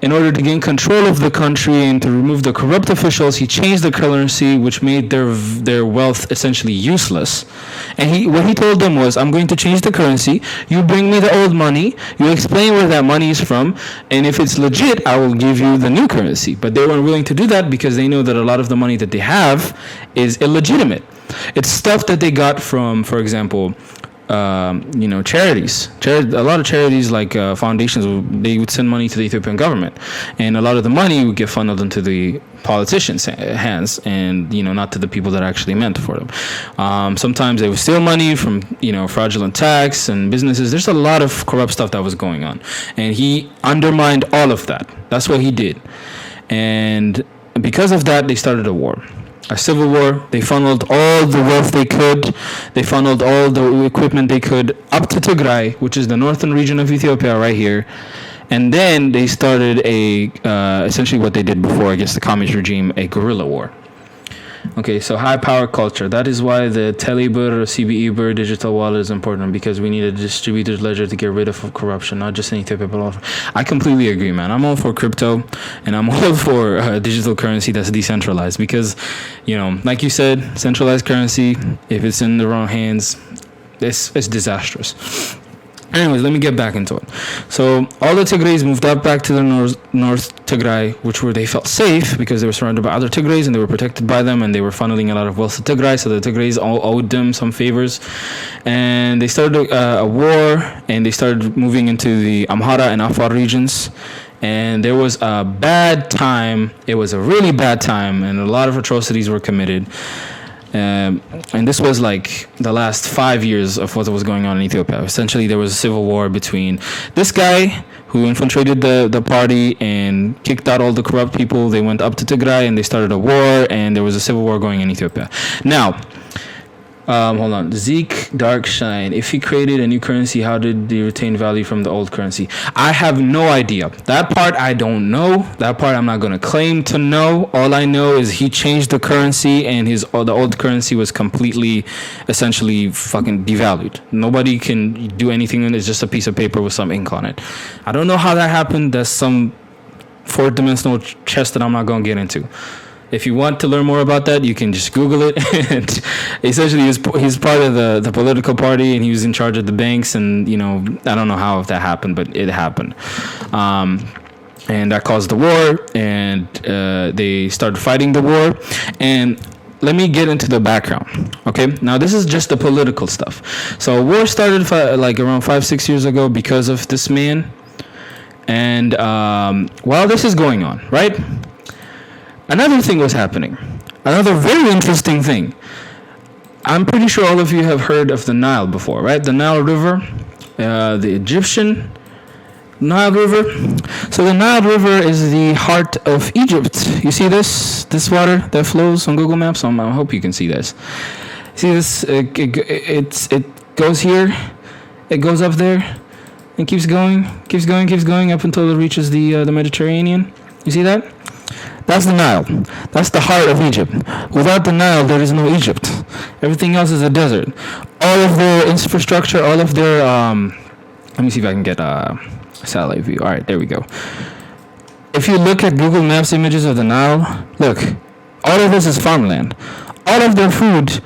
in order to gain control of the country and to remove the corrupt officials. He changed the currency, which made their wealth essentially useless. And what he told them was, I'm going to change the currency. You bring me the old money. You explain where that money is from. And if it's legit, I will give you the new currency. But they weren't willing to do that because they know that a lot of the money that they have is illegitimate. It's stuff that they got from, for example, charities. A lot of charities, like foundations, they would send money to the Ethiopian government, and a lot of the money would get funneled into the politicians' hands, and not to the people that are actually meant for them. Sometimes they would steal money from fraudulent tax and businesses. There's a lot of corrupt stuff that was going on, and he undermined all of that. That's what he did, and because of that, they started a war. A civil war. They funneled all the wealth they could. They funneled all the equipment they could up to Tigray, which is the northern region of Ethiopia right here. And then they started essentially what they did before against the communist regime, a guerrilla war. Okay, so high power culture. That is why the Telebur or CBE digital wallet is important, because we need a distributed ledger to get rid of corruption, not just in Ethiopia, but also. I completely agree, man. I'm all for crypto, and I'm all for digital currency that's decentralized, because, like you said, centralized currency, if it's in the wrong hands, it's disastrous. Anyways, let me get back into it. So all the Tigrays moved up back to the North Tigray, where they felt safe because they were surrounded by other Tigrays and they were protected by them, and they were funneling a lot of wealth to Tigray, so the Tigrays all owed them some favors. And they started a war, and they started moving into the Amhara and Afar regions. And there was a bad time. It was a really bad time, and a lot of atrocities were committed. And this was like the last 5 years of what was going on in Ethiopia. Essentially, there was a civil war between this guy who infiltrated the party and kicked out all the corrupt people. They went up to Tigray and they started a war, and there was a civil war going in Ethiopia. Now, hold on. Zeke Darkshine. If he created a new currency, how did he retain value from the old currency? I have no idea. That part I don't know. That part I'm not going to claim to know. All I know is he changed the currency, and the old currency was completely, essentially, fucking devalued. Nobody can do anything. It's just a piece of paper with some ink on it. I don't know how that happened. That's some fourth-dimensional chess that I'm not going to get into. If you want to learn more about that, you can just Google it. And essentially, he's part of the political party, and he was in charge of the banks. And I don't know how that happened, but it happened, and that caused the war. And they started fighting the war. And let me get into the background. Okay, now this is just the political stuff. So war started like around 5-6 years ago because of this man. And while this is going on, right? Another thing was happening. Another very interesting thing. I'm pretty sure all of you have heard of the Nile before, right? The Nile River, the Egyptian Nile River. So the Nile River is the heart of Egypt. You see this water that flows on Google Maps? I hope you can see this. See this? It goes here. It goes up there. And keeps going up until it reaches the Mediterranean. You see that? That's the Nile. That's the heart of Egypt. Without the Nile, there is no Egypt. Everything else is a desert. All of their infrastructure, all of their... let me see if I can get a satellite view. All right, there we go. If you look at Google Maps images of the Nile, look, all of this is farmland. All of their food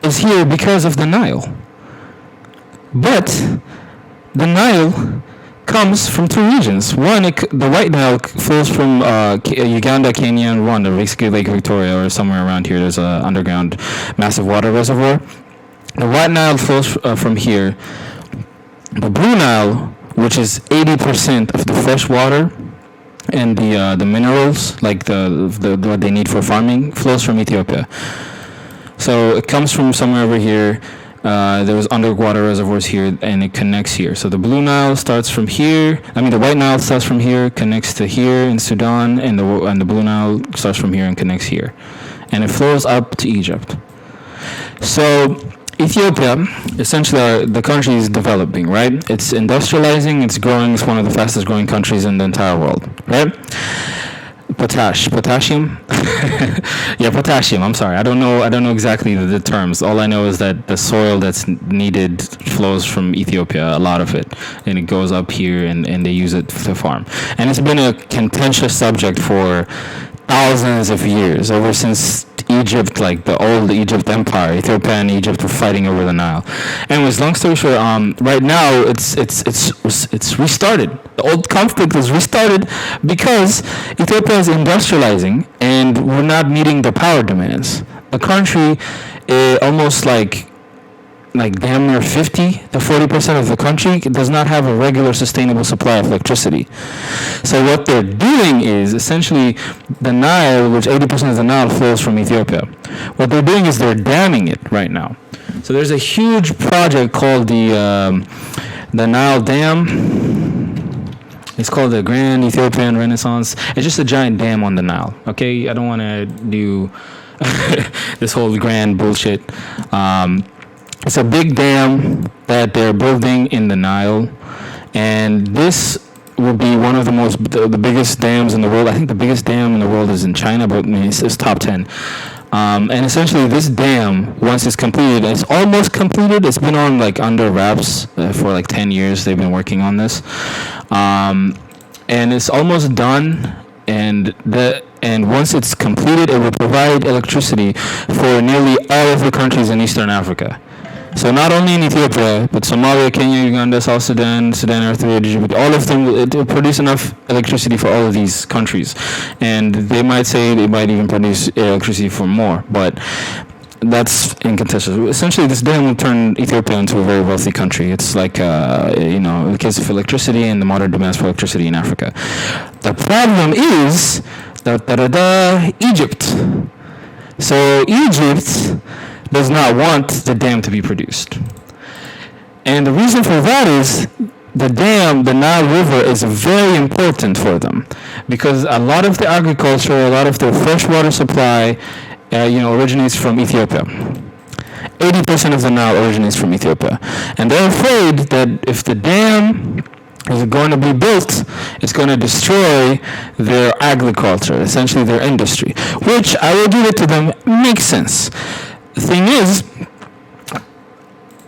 is here because of the Nile. But the Nile comes from two regions. One, the White Nile flows from Uganda, Kenya, and Rwanda, basically Lake Victoria or somewhere around here. There's an underground massive water reservoir. The White Nile flows from here. The Blue Nile, which is 80% of the fresh water and the minerals, like the what they need for farming, flows from Ethiopia. So it comes from somewhere over here. There was underwater reservoirs here, and it connects here. So the Blue Nile starts from here. The White Nile starts from here, connects to here in Sudan, and the Blue Nile starts from here and connects here, and it flows up to Egypt. So Ethiopia, essentially, the country is developing, right? It's industrializing. It's growing. It's one of the fastest growing countries in the entire world, right? Potassium. Yeah, potassium. I'm sorry. I don't know exactly the terms. All I know is that the soil that's needed flows from Ethiopia, a lot of it, and it goes up here, and they use it to farm. And it's been a contentious subject for thousands of years, ever since Egypt, like the old Egypt Empire. Ethiopia and Egypt were fighting over the Nile. Anyways, long story short, right now it's restarted. The old conflict is restarted because Ethiopia is industrializing, and we're not meeting the power demands. The country, almost like damn near 50 to 40% of the country does not have a regular sustainable supply of electricity. So what they're doing is essentially the Nile, which 80% of the Nile flows from Ethiopia. What they're doing is they're damming it right now. So there's a huge project called the Nile Dam. It's called the Grand Ethiopian Renaissance. It's just a giant dam on the Nile. Okay, I don't want to do this whole grand bullshit. It's a big dam that they're building in the Nile, and this will be one of the biggest dams in the world. I think the biggest dam in the world is in China, but it's top 10. And essentially, this dam, once it's completed, it's almost completed. It's been on under wraps for 10 years. They've been working on this, and it's almost done. And once it's completed, it will provide electricity for nearly all of the countries in Eastern Africa. So not only in Ethiopia, but Somalia, Kenya, Uganda, South Sudan, Eritrea, Djibouti, all of them, it will produce enough electricity for all of these countries. And they might say they might even produce electricity for more, but that's incontestable. Essentially, this dam will turn Ethiopia into a very wealthy country. It's the case of electricity and the modern demands for electricity in Africa. The problem is Egypt. So Egypt does not want the dam to be produced. And the reason for that is the dam, the Nile River, is very important for them because a lot of the agriculture, a lot of their freshwater supply, originates from Ethiopia. 80% of the Nile originates from Ethiopia. And they're afraid that if the dam is going to be built, it's going to destroy their agriculture, essentially their industry, which, I will give it to them, makes sense. The thing is,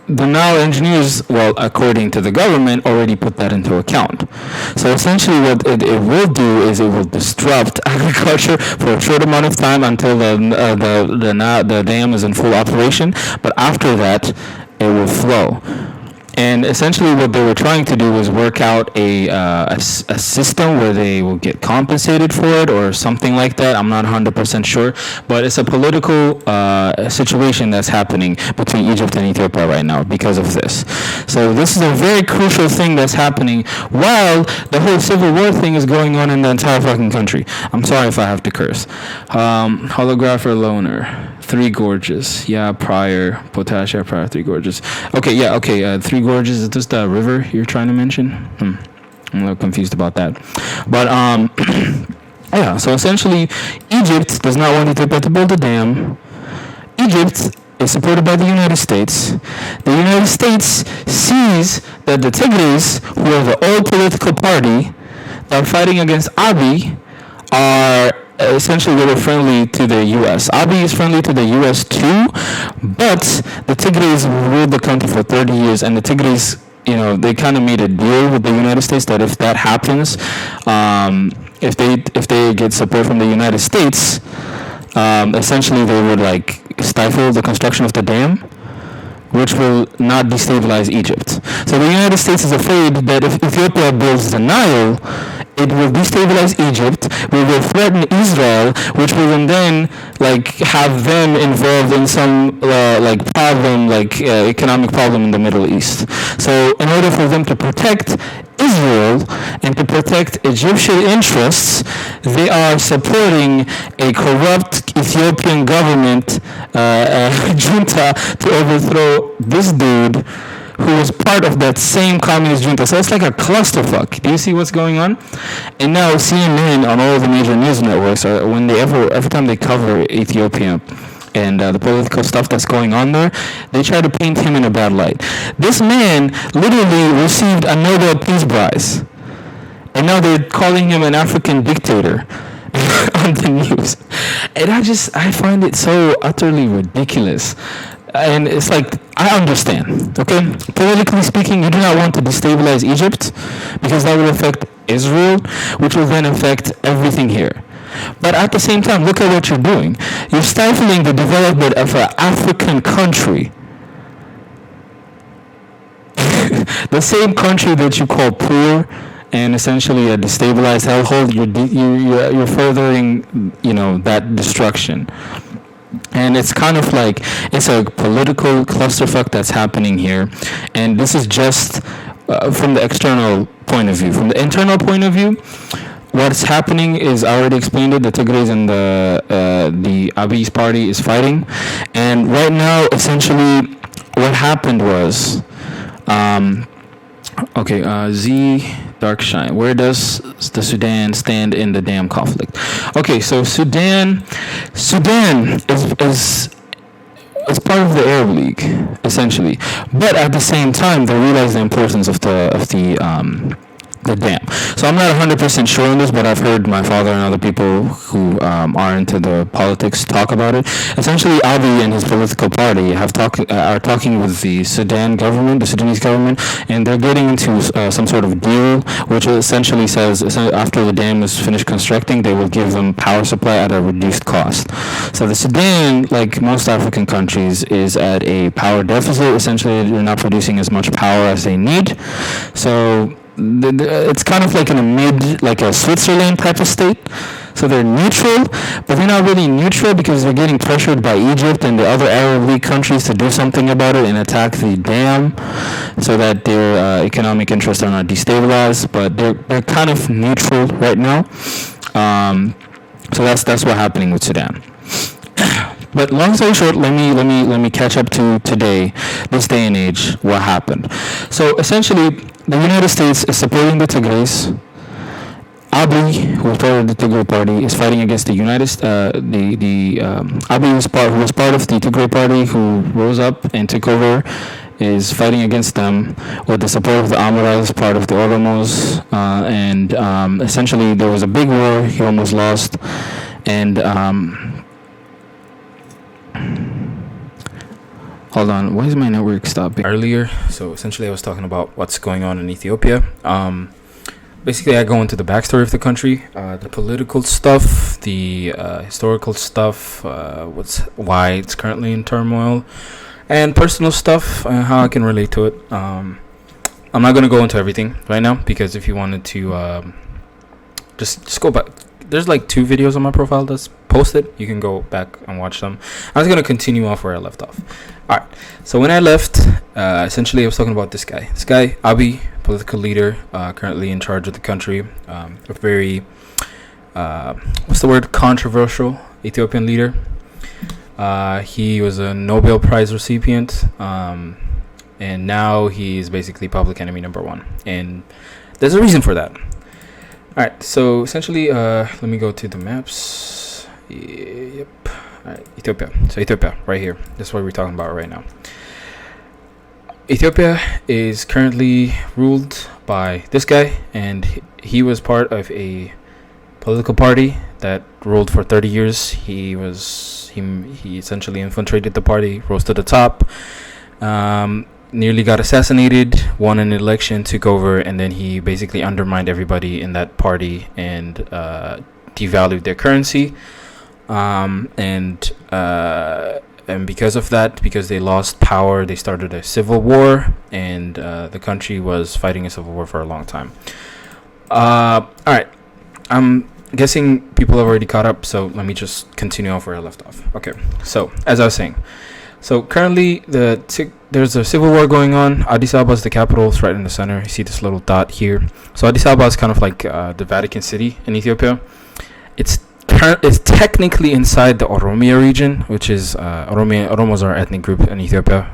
the Nile engineers, according to the government, already put that into account. So essentially what it will do is it will disrupt agriculture for a short amount of time until the dam is in full operation, but after that, it will flow. And essentially what they were trying to do was work out a system where they will get compensated for it or something like that. I'm not 100% sure, but it's a political situation that's happening between Egypt and Ethiopia right now because of this. So this is a very crucial thing that's happening while the whole civil war thing is going on in the entire fucking country. I'm sorry if I have to curse. Holographer Loner. Three Gorges. Yeah, Prior. Potatia, Prior, Three Gorges. Okay. Three Gorges, is this the river you're trying to mention? I'm a little confused about that. But, yeah, so essentially, Egypt does not want Ethiopia to build a dam. Egypt is supported by the United States. The United States sees that the Tigris, who are the old political party that are fighting against Abiy, are essentially they were friendly to the U.S. Abiy is friendly to the U.S. too, but the Tigris ruled the country for 30 years, and the Tigris, they kind of made a deal with the United States that if that happens, if they get support from the United States, essentially they would stifle the construction of the dam, which will not destabilize Egypt. So the United States is afraid that if Ethiopia builds the Nile, it will destabilize Egypt. We will threaten Israel, which will then like have them involved in some like problem, like economic problem in the Middle East. So in order for them to protect Israel and to protect Egyptian interests, they are supporting a corrupt Ethiopian government junta to overthrow this dude who was part of that same communist junta. So it's like a clusterfuck. Do you see what's going on? And now CNN on all the major news networks, when they every time they cover Ethiopia and the political stuff that's going on there, they try to paint him in a bad light. This man literally received a Nobel Peace Prize, and now they're calling him an African dictator on the news. And I find it so utterly ridiculous. And it's like, I understand, okay? Politically speaking, you do not want to destabilize Egypt because that will affect Israel, which will then affect everything here. But at the same time, look at what you're doing. You're stifling the development of an African country. The same country that you call poor and essentially a destabilized hellhole, you're furthering, that destruction. And it's kind of like, it's a political clusterfuck that's happening here. And this is just from the external point of view. From the internal point of view, what's happening is, I already explained it, the Tigrays and the Abiy's party is fighting. And right now, essentially, what happened was, Z Darkshine. Where does the Sudan stand in the dam conflict? Okay, so Sudan is part of the Arab League, essentially, but at the same time they realize the importance of the dam. So I'm not 100% sure on this, but I've heard my father and other people who are into the politics talk about it. Essentially, Abiy and his political party are talking with the Sudanese government, and they're getting into some sort of deal, which essentially says after the dam is finished constructing, they will give them power supply at a reduced cost. So the Sudan, like most African countries, is at a power deficit. Essentially, they're not producing as much power as they need. So it's kind of like in like a Switzerland type of state. So they're neutral, but they're not really neutral because they're getting pressured by Egypt and the other Arab League countries to do something about it and attack the dam so that their economic interests are not destabilized. But they're kind of neutral right now. So that's what's happening with Sudan. But long story short, let me catch up to today, this day and age, what happened. So essentially, the United States is supporting the Tigrays. Abiy, who was part of the Tigray party, is fighting against the Abiy, who was part of the Tigray party, who rose up and took over, is fighting against them with the support of the Amaras, part of the Oromos, and essentially there was a big war. He almost lost, and hold on, why is my network stopping? Earlier, so essentially I was talking about what's going on in Ethiopia. Basically, I go into the backstory of the country, the political stuff, the historical stuff, why it's currently in turmoil, and personal stuff, how I can relate to it. I'm not going to go into everything right now, because if you wanted to just go back, there's like 2 videos on my profile that's posted. You can go back and watch them. I was going to continue off where I left off. Alright, so when I left, essentially I was talking about this guy, Abiy, political leader, currently in charge of the country, a very, controversial Ethiopian leader. He was a Nobel Prize recipient, and now he's basically public enemy number 1. And there's a reason for that. Alright, so essentially, let me go to the maps. Yep. Alright, Ethiopia. So Ethiopia, right here. That's what we're talking about right now. Ethiopia is currently ruled by this guy, and he was part of a political party that ruled for 30 years. He essentially infiltrated the party, rose to the top, nearly got assassinated, won an election, took over, and then he basically undermined everybody in that party and devalued their currency. and because of that, because they lost power, they started a civil war, and the country was fighting a civil war for a long time. All right, I'm guessing people have already caught up, so let me just continue off where I left off. Okay, so as I was saying, so currently there's a civil war going on. Addis Ababa is the capital. It's right in the center. You see this little dot here. So Addis Ababa is kind of like the Vatican City in Ethiopia. It's technically inside the Oromia region, which is Oromos are an ethnic group in Ethiopia,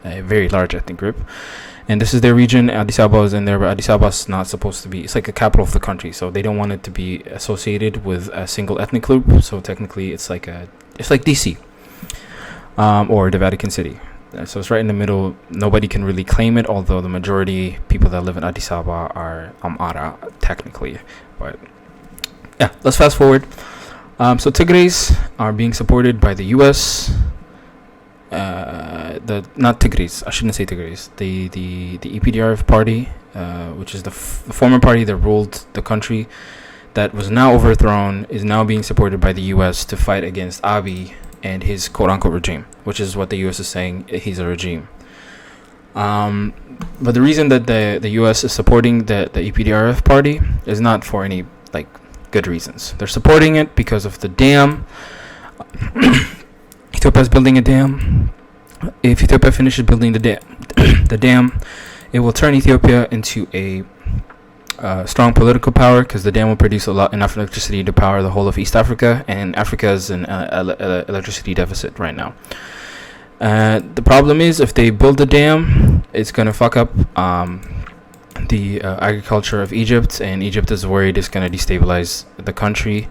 a very large ethnic group. And this is their region. Addis Ababa is in there, but Addis Ababa is not supposed to be. It's like a capital of the country, so they don't want it to be associated with a single ethnic group. So technically, it's like DC, or the Vatican City. So it's right in the middle. Nobody can really claim it, although the majority people that live in Addis Ababa are Amhara technically. But yeah, let's fast forward. So Tigrays are being supported by the U.S. Not Tigrays. I shouldn't say Tigrays. The EPDRF party, which is the former party that ruled the country, that was now overthrown, is now being supported by the U.S. to fight against Abiy and his quote-unquote regime, which is what the U.S. is saying he's a regime. But the reason that the U.S. is supporting the EPDRF party is not for any good reasons. They're supporting it because of the dam. Ethiopia is building a dam. If Ethiopia finishes building the dam, it will turn Ethiopia into a strong political power, because the dam will produce enough electricity to power the whole of East Africa, and Africa is in electricity deficit right now. The problem is, if they build the dam, it's going to fuck up the agriculture of Egypt, and Egypt is worried it's going to destabilize the country.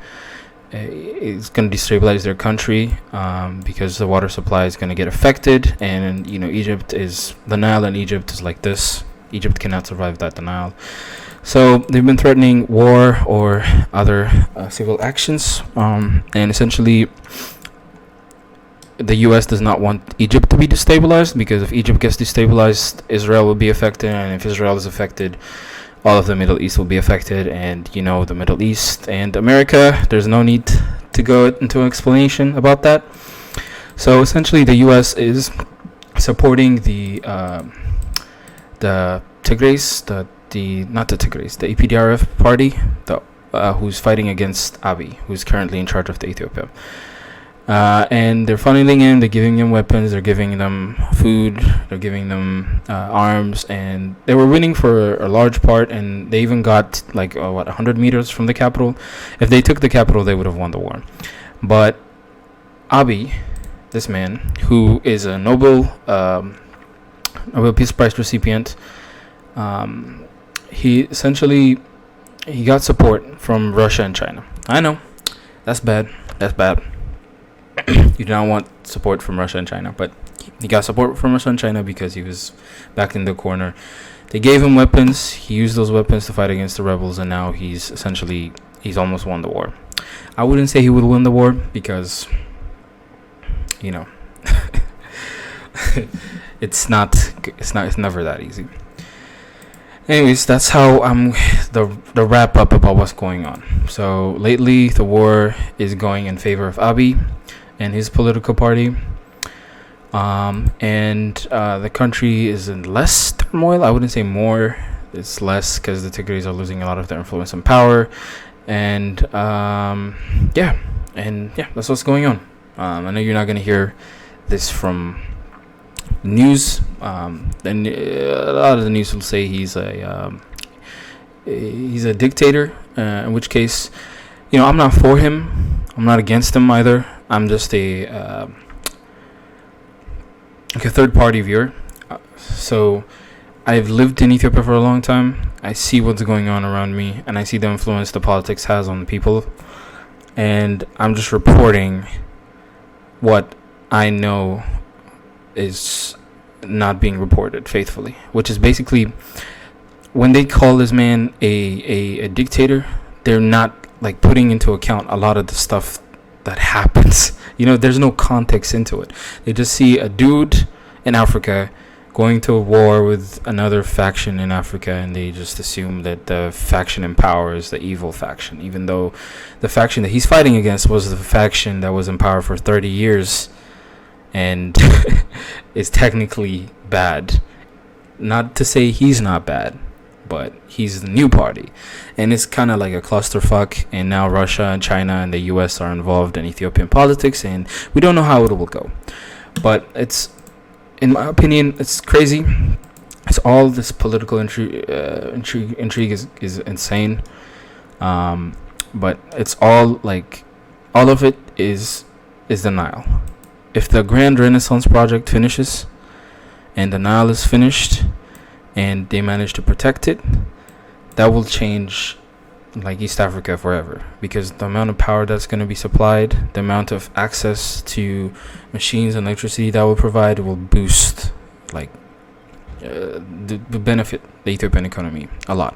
It's going to destabilize their country because the water supply is going to get affected, and Egypt is the Nile, and Egypt is like this. Egypt cannot survive that, the Nile. So they've been threatening war or other civil actions, and essentially the U.S. does not want Egypt to be destabilized, because if Egypt gets destabilized, Israel will be affected, and if Israel is affected, all of the Middle East will be affected. And the Middle East and America, there's no need to go into an explanation about that. So essentially the U.S. is supporting the Tigrays, the EPDRF party, who's fighting against Abiy, who's currently in charge of Ethiopia. And they're funneling in, they're giving them weapons, they're giving them food, they're giving them arms, and they were winning for a large part, and they even got 100 meters from the capital. If they took the capital, they would have won the war. But Abiy, this man, who is a Nobel Peace Prize recipient, he got support from Russia and China. I know, that's bad. You do not want support from Russia and China, but he got support from Russia and China because he was backed in the corner. They gave him weapons. He used those weapons to fight against the rebels, and now he's almost won the war. I wouldn't say he would win the war because, it's never that easy. Anyways, that's how the wrap up about what's going on. So lately, the war is going in favor of Abiy and his political party, and the country is in less turmoil. I wouldn't say more; it's less, because the Tigrays are losing a lot of their influence and power, and that's what's going on. I know you're not going to hear this from news, and a lot of the news will say he's a dictator, in which case, I'm not for him. I'm not against him either. I'm just a third party viewer. So I've lived in Ethiopia for a long time. I see what's going on around me, and I see the influence the politics has on the people, and I'm just reporting what I know is not being reported faithfully, which is basically, when they call this man a dictator, they're not putting into account a lot of the stuff that happens. There's no context into it. They just see a dude in Africa going to a war with another faction in Africa, and they just assume that the faction in power is the evil faction, even though the faction that he's fighting against was the faction that was in power for 30 years, and is technically bad. Not to say he's not bad, but he's the new party, and it's kind of like a clusterfuck. And now Russia and China and the US are involved in Ethiopian politics, and we don't know how it will go. But it's, in my opinion, it's crazy. It's all this political intrigue is insane. But it's all like, all of it is the Nile. If the Grand Renaissance Project finishes and the Nile is finished and they manage to protect it, that will change like East Africa forever, because the amount of power that's going to be supplied, the amount of access to machines and electricity that will provide, will boost like the benefit the Ethiopian economy a lot.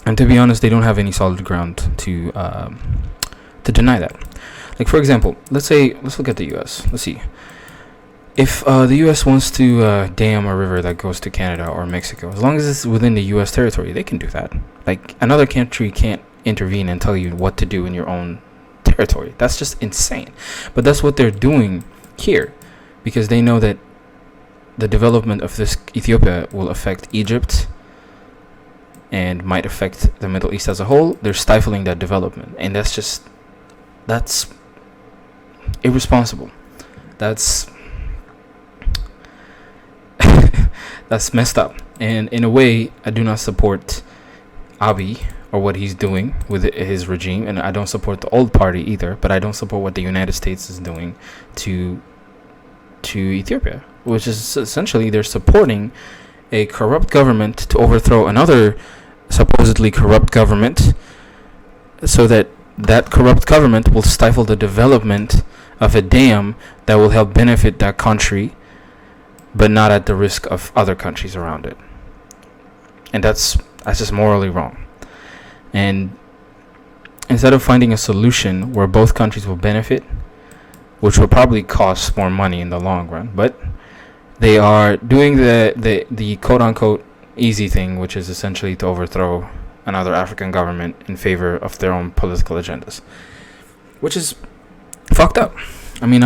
and to be honest, they don't have any solid ground to deny that. Like, for example, let's look at the US. Let's see. If the U.S. wants to dam a river that goes to Canada or Mexico, as long as it's within the U.S. territory, they can do that. Like, another country can't intervene and tell you what to do in your own territory. That's just insane. But that's what they're doing here, because they know that the development of this Ethiopia will affect Egypt and might affect the Middle East as a whole. They're stifling that development, and that's irresponsible. That's messed up. And in a way, I do not support Abiy or what he's doing with his regime, and I don't support the old party either, but I don't support what the United States is doing to Ethiopia, which is essentially they're supporting a corrupt government to overthrow another supposedly corrupt government, so that corrupt government will stifle the development of a dam that will help benefit that country, but not at the risk of other countries around it. And that's just morally wrong. And instead of finding a solution where both countries will benefit, which will probably cost more money in the long run, but they are doing the quote-unquote easy thing, which is essentially to overthrow another African government in favor of their own political agendas, which is fucked up. I mean,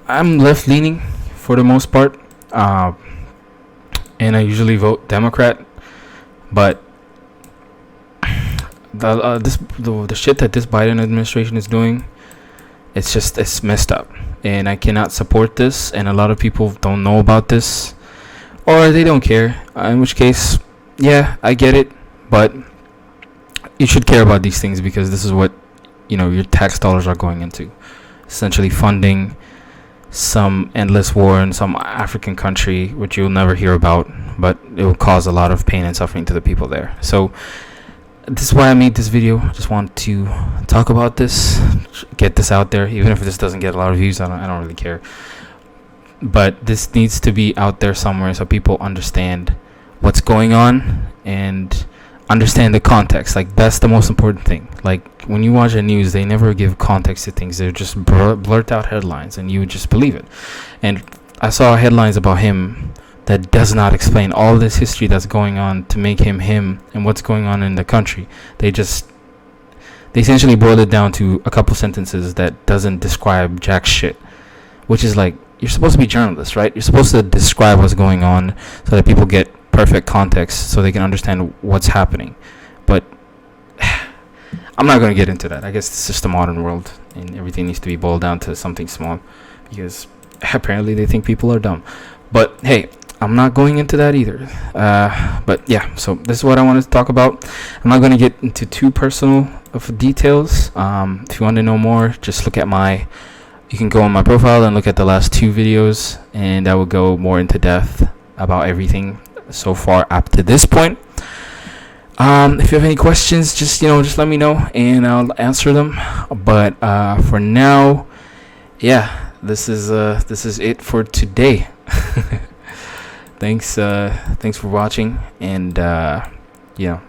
I'm left-leaning for the most part, and I usually vote Democrat, but the shit that this Biden administration is doing, it's messed up, and I cannot support this, and a lot of people don't know about this, or they don't care, in which case, yeah, I get it, but you should care about these things, because this is what, your tax dollars are going into, essentially funding some endless war in some African country, which you'll never hear about, but it will cause a lot of pain and suffering to the people there. So this is why I made this video. I just want to talk about this, get this out there, even if this doesn't get a lot of views. I don't really care, but this needs to be out there somewhere so people understand what's going on and understand the context. Like, that's the most important thing. Like, when you watch the news, they never give context to things. They just blurt out headlines and you just believe it. And I saw headlines about him that does not explain all this history that's going on to make him and what's going on in the country. They essentially boiled it down to a couple sentences that doesn't describe jack shit, which is like, you're supposed to be journalists, right? You're supposed to describe what's going on so that people get perfect context so they can understand what's happening. But I'm not going to get into that. I guess it's just the modern world, and everything needs to be boiled down to something small, because apparently they think people are dumb. But hey, I'm not going into that either. But yeah, so this is what I wanted to talk about. I'm not going to get into too personal of details. If you want to know more, just look at you can go on my profile and look at the last 2 videos, and I will go more into depth about everything so far up to this point. If you have any questions, just let me know and I'll answer them. But for now, yeah, this is it for today. Thanks for watching, and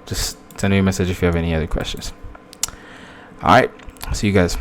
just send me a message if you have any other questions. All right, see you guys.